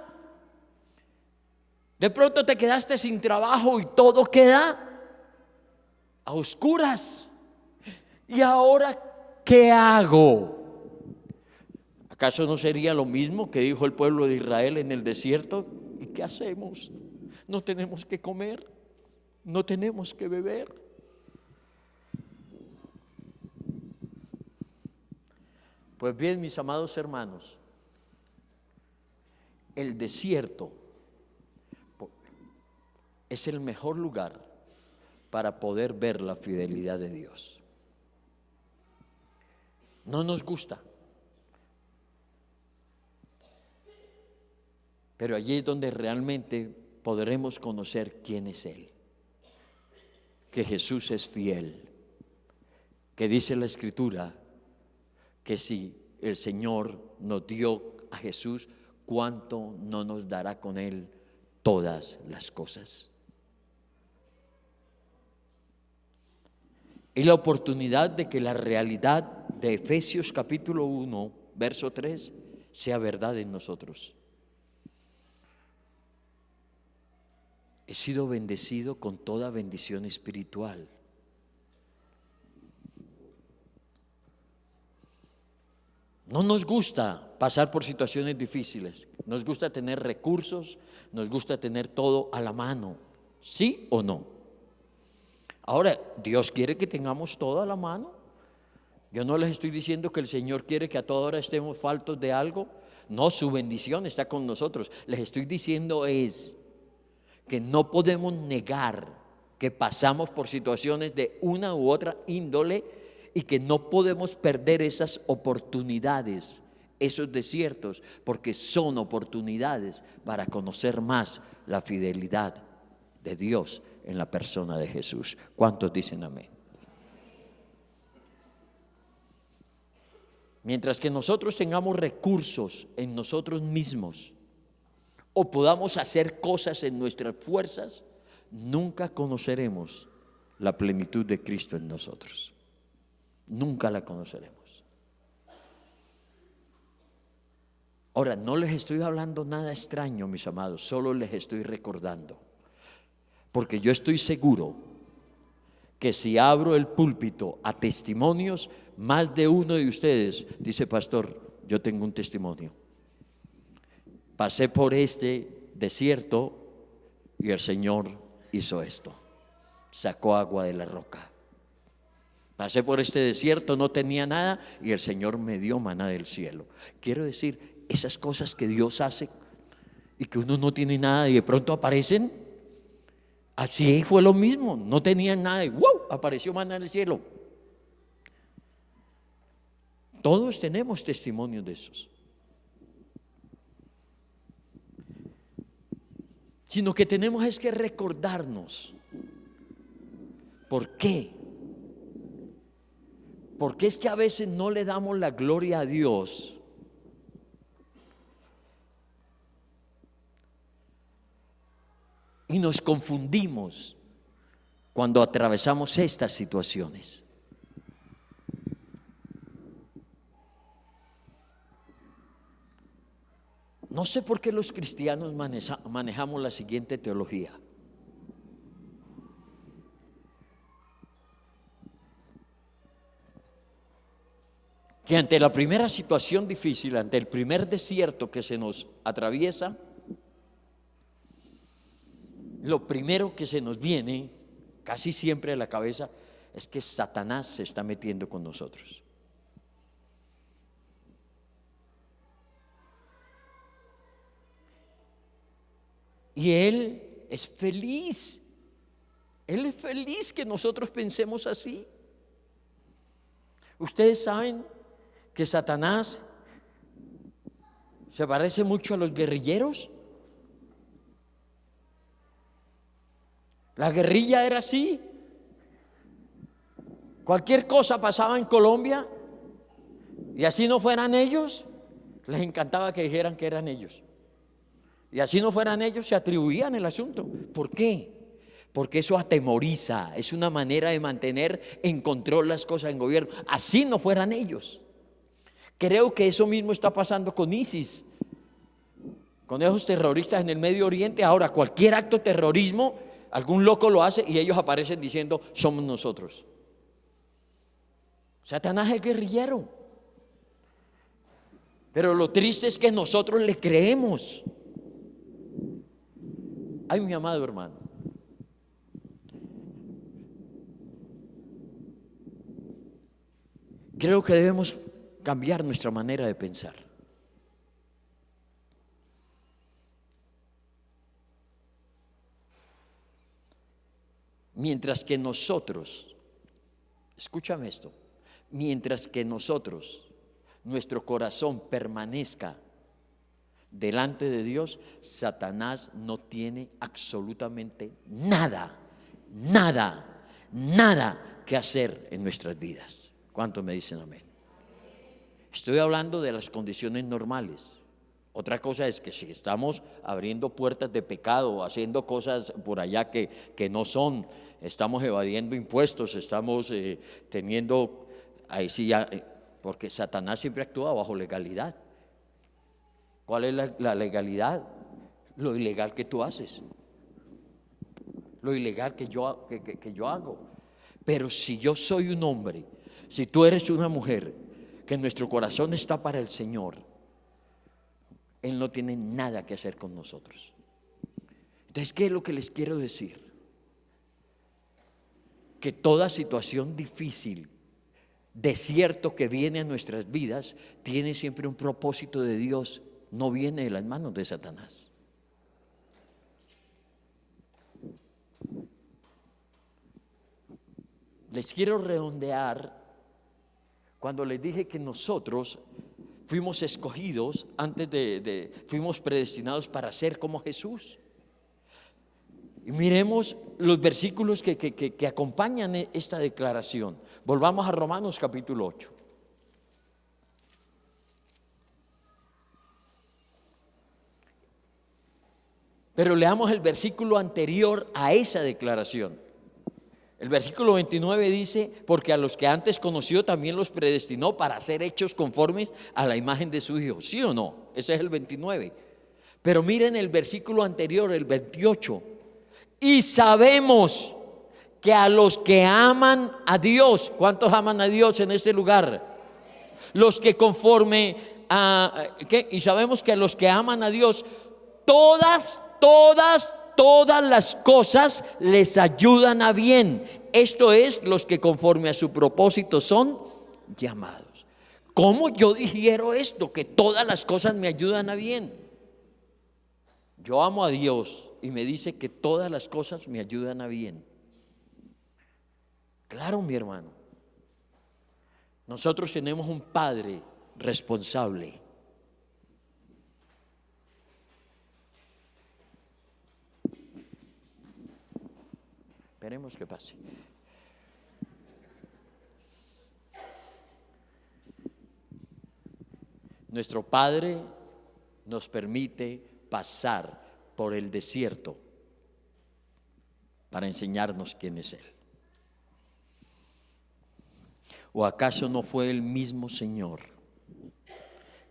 de pronto te quedaste sin trabajo y todo queda a oscuras. ¿Y ahora qué hago? ¿Acaso no sería lo mismo que dijo el pueblo de Israel en el desierto? ¿Y qué hacemos? No tenemos que comer, no tenemos que beber. Pues bien, mis amados hermanos, el desierto es el mejor lugar para poder ver la fidelidad de Dios. No nos gusta, pero allí es donde realmente podremos conocer quién es Él, que Jesús es fiel, que dice la Escritura que si el Señor nos dio a Jesús, ¿cuánto no nos dará con Él todas las cosas? Y la oportunidad de que la realidad de Efesios capítulo 1, verso 3, sea verdad en nosotros. He sido bendecido con toda bendición espiritual. No nos gusta pasar por situaciones difíciles, nos gusta tener recursos, nos gusta tener todo a la mano, ¿sí o no? Ahora, Dios quiere que tengamos todo a la mano. Yo no les estoy diciendo que el Señor quiere que a toda hora estemos faltos de algo. No, su bendición está con nosotros. Les estoy diciendo es que no podemos negar que pasamos por situaciones de una u otra índole y que no podemos perder esas oportunidades, esos desiertos, porque son oportunidades para conocer más la fidelidad de Dios en la persona de Jesús. ¿Cuántos dicen amén? Mientras que nosotros tengamos recursos en nosotros mismos o podamos hacer cosas en nuestras fuerzas, nunca conoceremos la plenitud de Cristo en nosotros. Nunca la conoceremos. Ahora, no les estoy hablando nada extraño, mis amados, solo les estoy recordando. Porque yo estoy seguro que si abro el púlpito a testimonios, más de uno de ustedes dice: pastor, yo tengo un testimonio. Pasé por este desierto y el Señor hizo esto. Sacó agua de la roca. Pasé por este desierto, no tenía nada y el Señor me dio maná del cielo. Quiero decir, esas cosas que Dios hace y que uno no tiene nada y de pronto aparecen. Así fue lo mismo, no tenían nada y ¡wow! Apareció maná del cielo. Todos tenemos testimonios de esos. Sino que tenemos es que recordarnos. ¿Por qué? Porque es que a veces no le damos la gloria a Dios. Y nos confundimos cuando atravesamos estas situaciones. No sé por qué los cristianos manejamos la siguiente teología. Que ante la primera situación difícil, ante el primer desierto que se nos atraviesa, lo primero que se nos viene casi siempre a la cabeza es que Satanás se está metiendo con nosotros. Y Él es feliz que nosotros pensemos así. Ustedes saben que Satanás se parece mucho a los guerrilleros. La guerrilla era así. Cualquier cosa pasaba en Colombia y así no fueran ellos, les encantaba que dijeran que eran ellos. Y así no fueran ellos, se atribuían el asunto. ¿Por qué? Porque eso atemoriza, es una manera de mantener en control las cosas en gobierno. Así no fueran ellos. Creo que eso mismo está pasando con ISIS, con esos terroristas en el Medio Oriente. Ahora cualquier acto de terrorismo, algún loco lo hace y ellos aparecen diciendo: somos nosotros. Satanás es guerrillero. Pero lo triste es que nosotros le creemos. Ay, mi amado hermano, creo que debemos cambiar nuestra manera de pensar. Mientras que nosotros, escúchame esto, mientras que nosotros, nuestro corazón permanezca delante de Dios, Satanás no tiene absolutamente nada que hacer en nuestras vidas. ¿Cuántos me dicen amén? Estoy hablando de las condiciones normales. Otra cosa es que si estamos abriendo puertas de pecado o haciendo cosas por allá que no son, estamos evadiendo impuestos, estamos teniendo, ahí sí ya, porque Satanás siempre actúa bajo legalidad. ¿Cuál es la legalidad? Lo ilegal que tú haces, lo ilegal que yo hago. Pero si yo soy un hombre, si tú eres una mujer, que nuestro corazón está para el Señor, Él no tiene nada que hacer con nosotros. Entonces, ¿qué es lo que les quiero decir? Que toda situación difícil, desierto que viene a nuestras vidas, tiene siempre un propósito de Dios, no viene de las manos de Satanás. Les quiero redondear cuando les dije que nosotros fuimos escogidos fuimos predestinados para ser como Jesús. Y miremos los versículos que acompañan esta declaración. Volvamos a Romanos capítulo 8. Pero leamos el versículo anterior a esa declaración. El versículo 29 dice: porque a los que antes conoció también los predestinó para ser hechos conformes a la imagen de su Hijo. ¿Sí o no? Ese es el 29. Pero miren el versículo anterior, el 28. Y sabemos que a los que aman a Dios, ¿cuántos aman a Dios en este lugar? Los que conforme a, ¿qué? Y sabemos que a los que aman a Dios, todas las cosas les ayudan a bien. Esto es, los que conforme a su propósito son llamados. ¿Cómo yo digiero esto? Que todas las cosas me ayudan a bien. Yo amo a Dios y me dice que todas las cosas me ayudan a bien. Claro, mi hermano. Nosotros tenemos un Padre responsable. Esperemos que pase. Nuestro Padre nos permite pasar por el desierto para enseñarnos quién es Él. ¿O acaso no fue el mismo Señor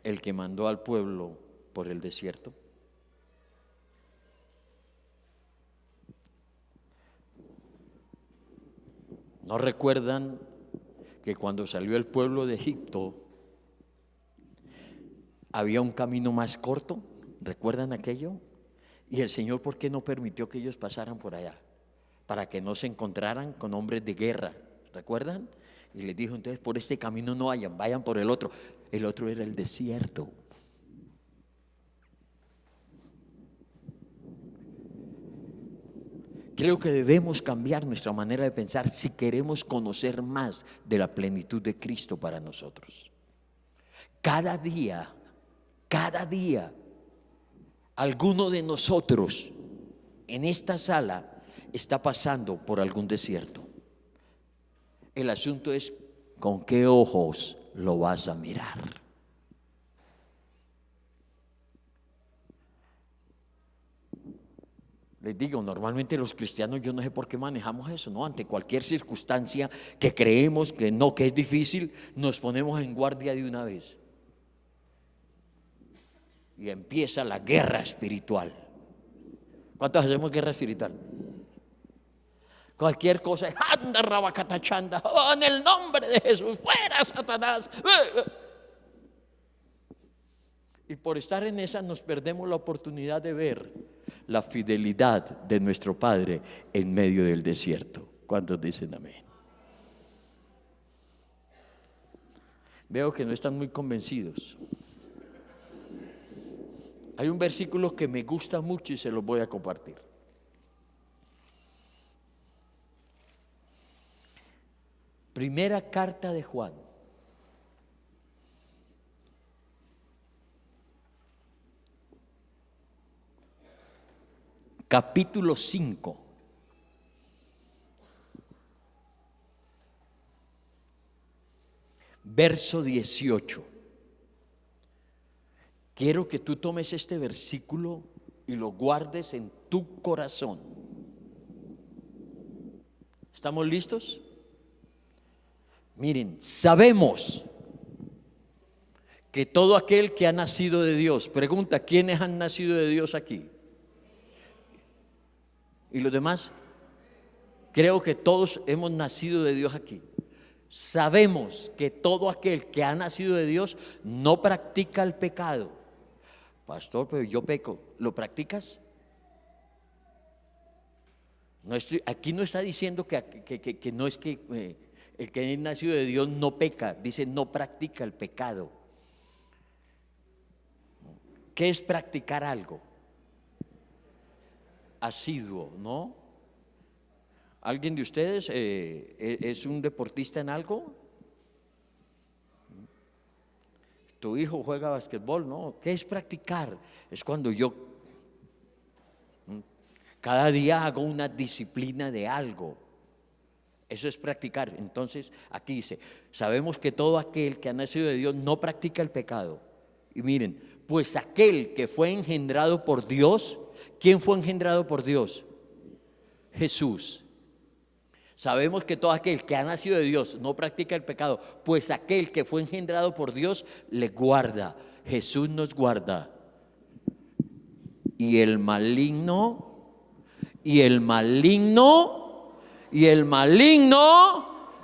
el que mandó al pueblo por el desierto? ¿No recuerdan que cuando salió el pueblo de Egipto había un camino más corto? ¿Recuerdan aquello? Y el Señor, ¿por qué no permitió que ellos pasaran por allá? Para que no se encontraran con hombres de guerra. ¿Recuerdan? Y les dijo: entonces por este camino no vayan, vayan por el otro. El otro era el desierto. Creo que debemos cambiar nuestra manera de pensar si queremos conocer más de la plenitud de Cristo para nosotros. Cada día, alguno de nosotros en esta sala está pasando por algún desierto. El asunto es con qué ojos lo vas a mirar. Les digo, normalmente los cristianos, yo no sé por qué manejamos eso, ¿no? Ante cualquier circunstancia que creemos que no, que es difícil, nos ponemos en guardia de una vez. Y empieza la guerra espiritual. ¿Cuántos hacemos guerra espiritual? Cualquier cosa, anda rabacatachanda, oh, en el nombre de Jesús, fuera Satanás. Y por estar en esa nos perdemos la oportunidad de ver la fidelidad de nuestro Padre en medio del desierto. ¿Cuántos dicen amén? Veo que no están muy convencidos. Hay un versículo que me gusta mucho y se los voy a compartir. Primera carta de Juan. Capítulo 5. Verso 18. Quiero que tú tomes este versículo y lo guardes en tu corazón. ¿Estamos listos? Miren, sabemos que todo aquel que ha nacido de Dios, pregunta, ¿quiénes han nacido de Dios aquí? ¿Y los demás? Creo que todos hemos nacido de Dios aquí. Sabemos que todo aquel que ha nacido de Dios no practica el pecado. Pastor, pero yo peco. ¿Lo practicas? Aquí no está diciendo que no es que el que es nacido de Dios no peca. Dice no practica el pecado. ¿Qué es practicar algo? Asiduo, ¿no? ¿Alguien de ustedes es un deportista en algo? Tu hijo juega basquetbol, ¿no? ¿Qué es practicar? Es cuando yo cada día hago una disciplina de algo. Eso es practicar. Entonces, aquí dice, sabemos que todo aquel que ha nacido de Dios no practica el pecado. Y miren, pues aquel que fue engendrado por Dios, ¿quién fue engendrado por Dios? Jesús. Sabemos que todo aquel que ha nacido de Dios no practica el pecado, pues aquel que fue engendrado por Dios le guarda. Jesús nos guarda. Y el maligno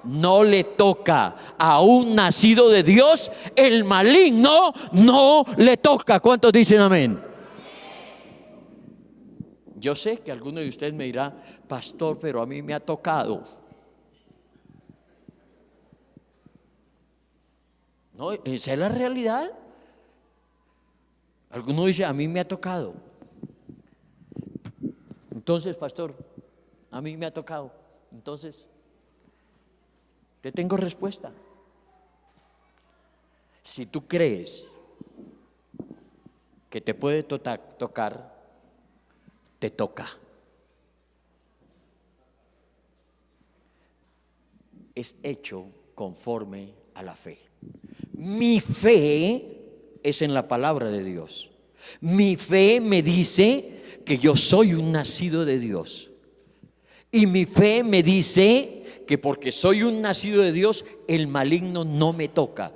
no le toca. A un nacido de Dios, el maligno no le toca. ¿Cuántos dicen amén? Yo sé que alguno de ustedes me dirá, pastor, pero a mí me ha tocado. No, esa es la realidad. Alguno dice, a mí me ha tocado. Entonces, pastor, a mí me ha tocado. Entonces, te tengo respuesta. Si tú crees que te puede tocar, te toca. Es hecho conforme a la fe. Mi fe es en la palabra de Dios. Mi fe me dice que yo soy un nacido de Dios. Y mi fe me dice que porque soy un nacido de Dios, el maligno no me toca.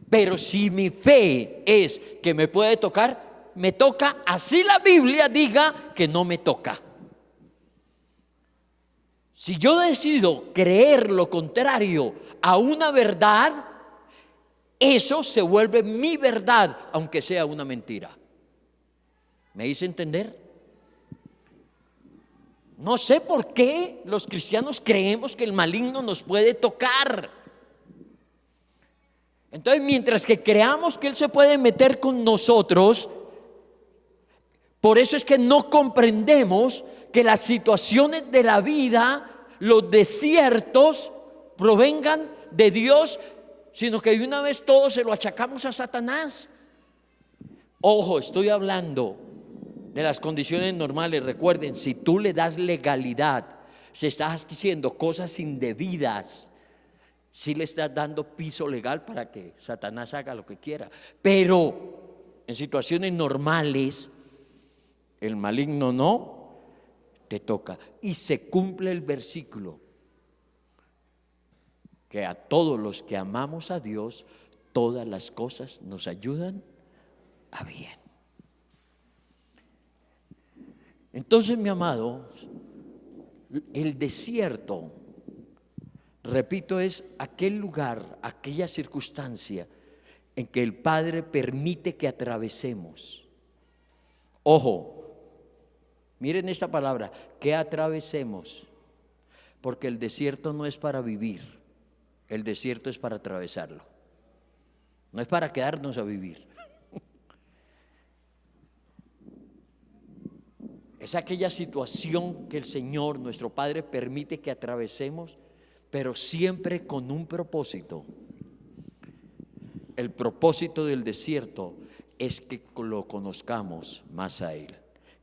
Pero si mi fe es que me puede tocar, me toca, así la Biblia diga que no me toca. Si yo decido creer lo contrario a una verdad, eso se vuelve mi verdad, aunque sea una mentira. ¿Me hice entender? No sé por qué los cristianos creemos que el maligno nos puede tocar. Entonces, mientras que creamos que él se puede meter con nosotros, por eso es que no comprendemos que las situaciones de la vida, los desiertos, provengan de Dios, sino que de una vez todo se lo achacamos a Satanás. Ojo, estoy hablando de las condiciones normales. Recuerden, si tú le das legalidad, si estás haciendo cosas indebidas, si le estás dando piso legal para que Satanás haga lo que quiera. Pero en situaciones normales, el maligno no te toca. Y se cumple el versículo, que a todos los que amamos a Dios, todas las cosas nos ayudan a bien. Entonces, mi amado, el desierto, repito, es aquel lugar, aquella circunstancia en que el Padre permite que atravesemos. Ojo, miren esta palabra, que atravesemos, porque el desierto no es para vivir, el desierto es para atravesarlo, no es para quedarnos a vivir. Es aquella situación que el Señor, nuestro Padre, permite que atravesemos, pero siempre con un propósito. El propósito del desierto es que lo conozcamos más a Él,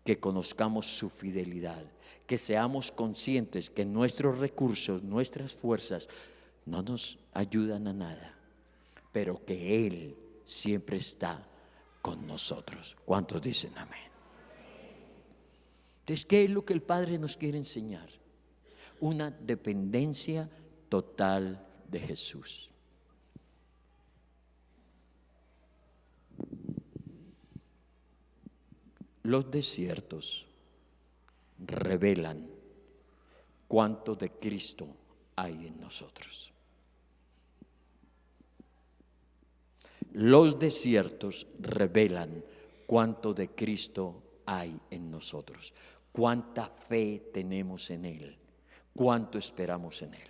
que conozcamos su fidelidad, que seamos conscientes que nuestros recursos, nuestras fuerzas no nos ayudan a nada, pero que Él siempre está con nosotros. ¿Cuántos dicen amén? Entonces, ¿qué es lo que el Padre nos quiere enseñar? Una dependencia total de Jesús. Los desiertos revelan cuánto de Cristo hay en nosotros. Los desiertos revelan cuánto de Cristo hay en nosotros, cuánta fe tenemos en Él, cuánto esperamos en Él.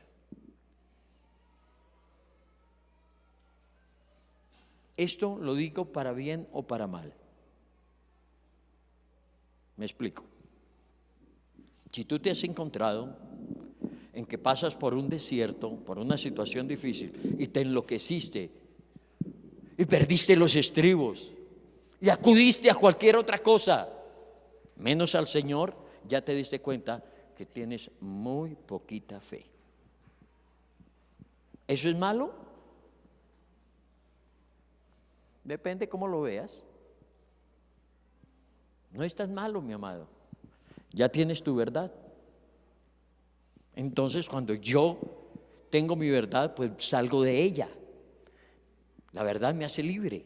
Esto lo digo para bien o para mal. Me explico. Si tú te has encontrado en que pasas por un desierto, por una situación difícil y te enloqueciste y perdiste los estribos y acudiste a cualquier otra cosa, menos al Señor, ya te diste cuenta que tienes muy poquita fe. ¿Eso es malo? Depende cómo lo veas. No es tan malo, mi amado. Ya tienes tu verdad. Entonces, cuando yo tengo mi verdad, pues salgo de ella. La verdad me hace libre.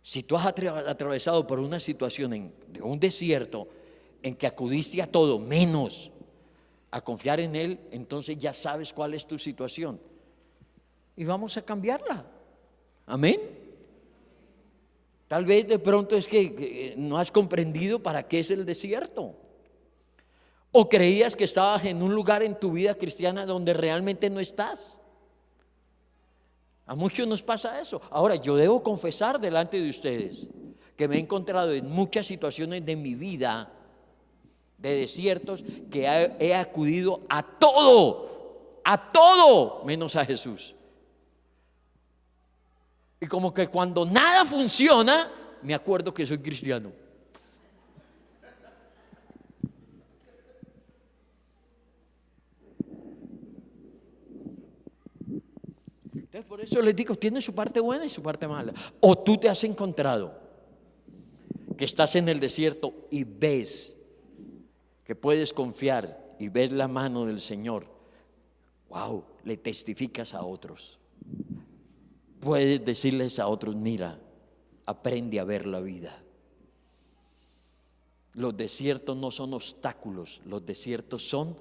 Si tú has atravesado por una situación de un desierto en que acudiste a todo menos a confiar en Él, entonces ya sabes cuál es tu situación y vamos a cambiarla. Amén. Tal vez de pronto es que no has comprendido para qué es el desierto, o creías que estabas en un lugar en tu vida cristiana donde realmente no estás. A muchos nos pasa eso. Ahora, yo debo confesar delante de ustedes que me he encontrado en muchas situaciones de mi vida, de desiertos, que he acudido a todo menos a Jesús. Y como que cuando nada funciona, me acuerdo que soy cristiano. Entonces, por eso les digo, tiene su parte buena y su parte mala. O tú te has encontrado que estás en el desierto y ves que puedes confiar y ves la mano del Señor. Wow, le testificas a otros. Puedes decirles a otros, mira, aprende a ver la vida. Los desiertos no son obstáculos, los desiertos son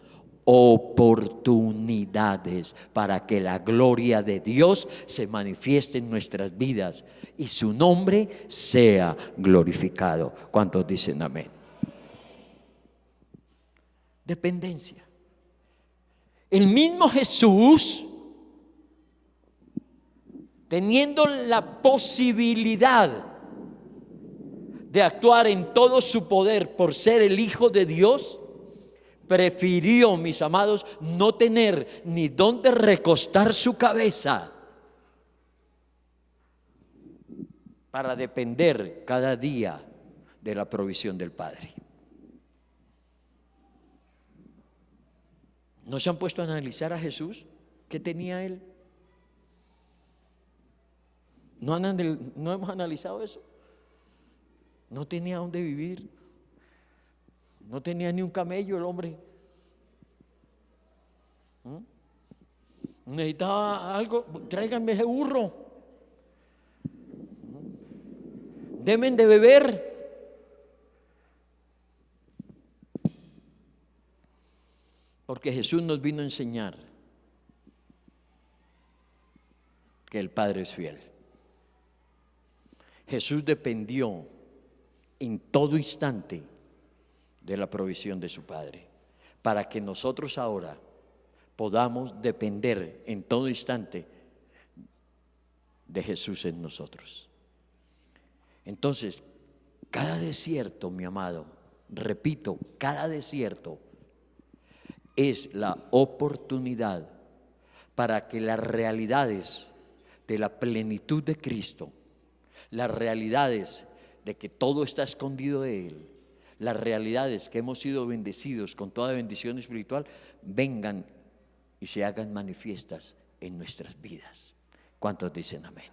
oportunidades para que la gloria de Dios se manifieste en nuestras vidas y su nombre sea glorificado. ¿Cuántos dicen amén? Dependencia. El mismo Jesús, teniendo la posibilidad de actuar en todo su poder por ser el Hijo de Dios, prefirió, mis amados, no tener ni dónde recostar su cabeza para depender cada día de la provisión del Padre. ¿No se han puesto a analizar a Jesús? ¿Qué tenía Él? ¿No hemos analizado eso? No tenía dónde vivir, No tenía ni un camello el hombre. Necesitaba algo, tráiganme ese burro. Denme de beber. Porque Jesús nos vino a enseñar que el Padre es fiel. Jesús dependió en todo instante de la provisión de su Padre, para que nosotros ahora podamos depender en todo instante de Jesús en nosotros. Entonces, cada desierto, mi amado, repito, cada desierto es la oportunidad para que las realidades de la plenitud de Cristo, las realidades de que todo está escondido de Él, las realidades que hemos sido bendecidos con toda bendición espiritual, vengan y se hagan manifiestas en nuestras vidas. ¿Cuántos dicen amén?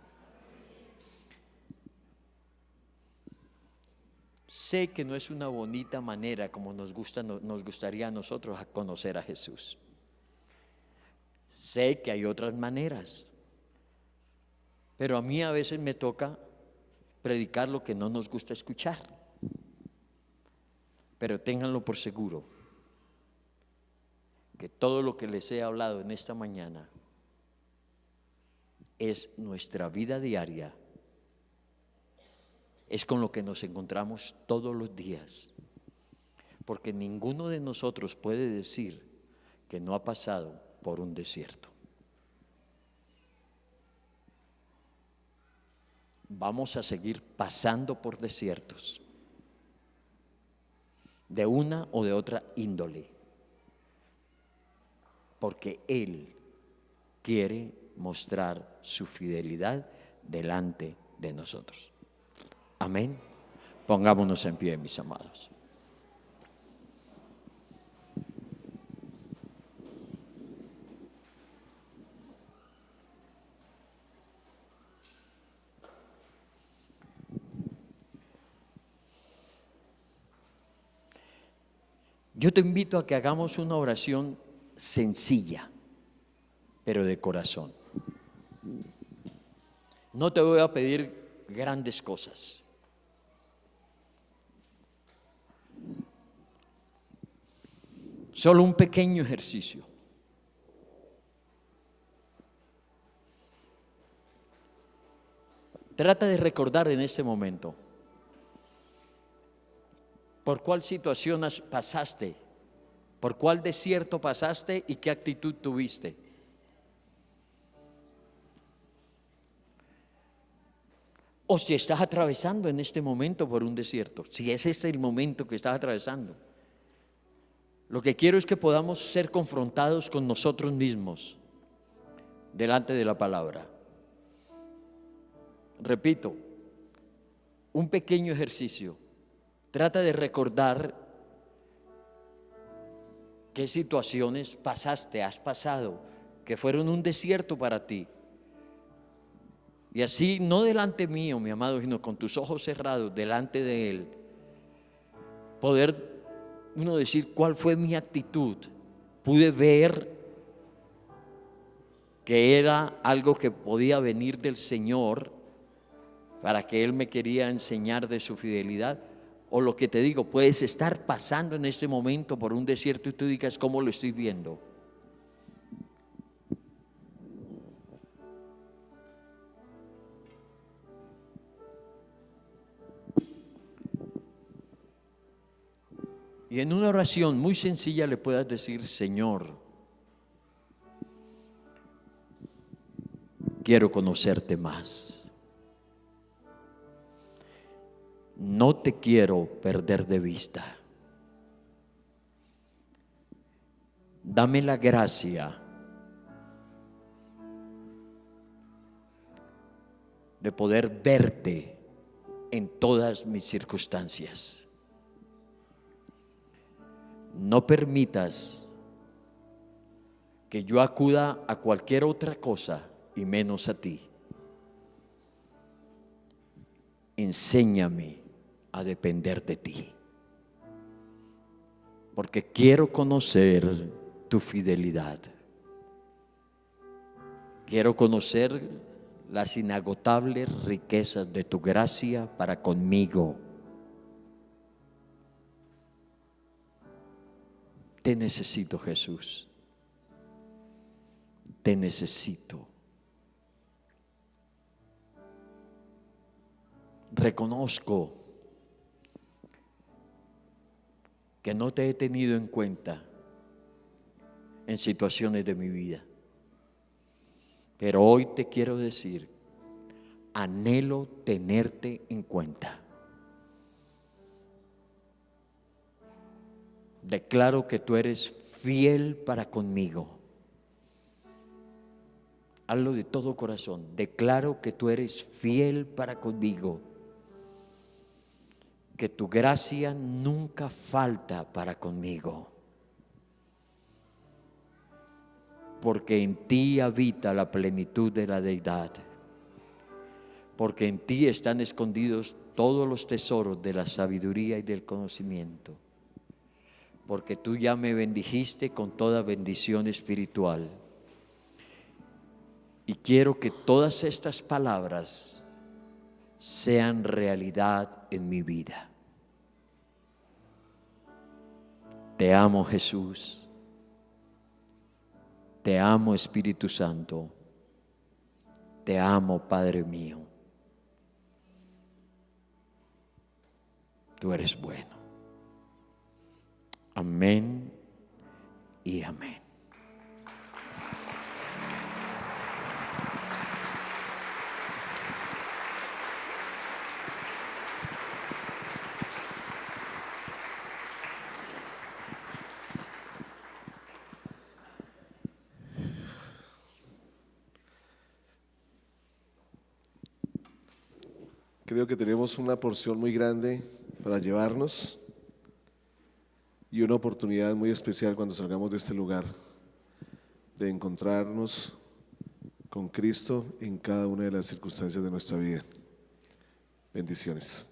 Sé que no es una bonita manera como nos gustaría a nosotros a conocer a Jesús. Sé que hay otras maneras, pero a mí a veces me toca predicar lo que no nos gusta escuchar. Pero ténganlo por seguro que todo lo que les he hablado en esta mañana es nuestra vida diaria, es con lo que nos encontramos todos los días, porque ninguno de nosotros puede decir que no ha pasado por un desierto. Vamos a seguir pasando por desiertos de una o de otra índole, porque Él quiere mostrar su fidelidad delante de nosotros. Amén. Pongámonos en pie, mis amados. Yo te invito a que hagamos una oración sencilla, pero de corazón. No te voy a pedir grandes cosas. Solo un pequeño ejercicio. Trata de recordar en este momento por cuál situación pasaste, por cuál desierto pasaste y qué actitud tuviste. O si estás atravesando en este momento por un desierto, si es este el momento que estás atravesando. Lo que quiero es que podamos ser confrontados con nosotros mismos delante de la palabra. Repito, un pequeño ejercicio. Trata de recordar qué situaciones has pasado, que fueron un desierto para ti. Y así, no delante mío, mi amado, sino con tus ojos cerrados, delante de Él, poder uno decir cuál fue mi actitud. Pude ver que era algo que podía venir del Señor para que Él me quería enseñar de su fidelidad. O lo que te digo, puedes estar pasando en este momento por un desierto y tú digas, ¿cómo lo estoy viendo? Y en una oración muy sencilla le puedas decir, Señor, quiero conocerte más. No te quiero perder de vista. Dame la gracia de poder verte en todas mis circunstancias. No permitas que yo acuda a cualquier otra cosa y menos a ti. Enséñame a depender de ti. porque quiero conocer tu fidelidad. Quiero conocer las inagotables riquezas de tu gracia para conmigo. Te necesito, Jesús. Te necesito. Reconozco que no te he tenido en cuenta en situaciones de mi vida. Pero hoy te quiero decir, anhelo tenerte en cuenta. Declaro que tú eres fiel para conmigo. Hazlo de todo corazón. Declaro que tú eres fiel para conmigo. Que tu gracia nunca falta para conmigo. Porque en ti habita la plenitud de la deidad. Porque en ti están escondidos todos los tesoros de la sabiduría y del conocimiento. Porque tú ya me bendijiste con toda bendición espiritual. Y quiero que todas estas palabras sean realidad en mi vida. Te amo, Jesús. Te amo, Espíritu Santo. Te amo, Padre mío. Tú eres bueno. Amén y amén. Creo que tenemos una porción muy grande para llevarnos y una oportunidad muy especial cuando salgamos de este lugar de encontrarnos con Cristo en cada una de las circunstancias de nuestra vida. Bendiciones.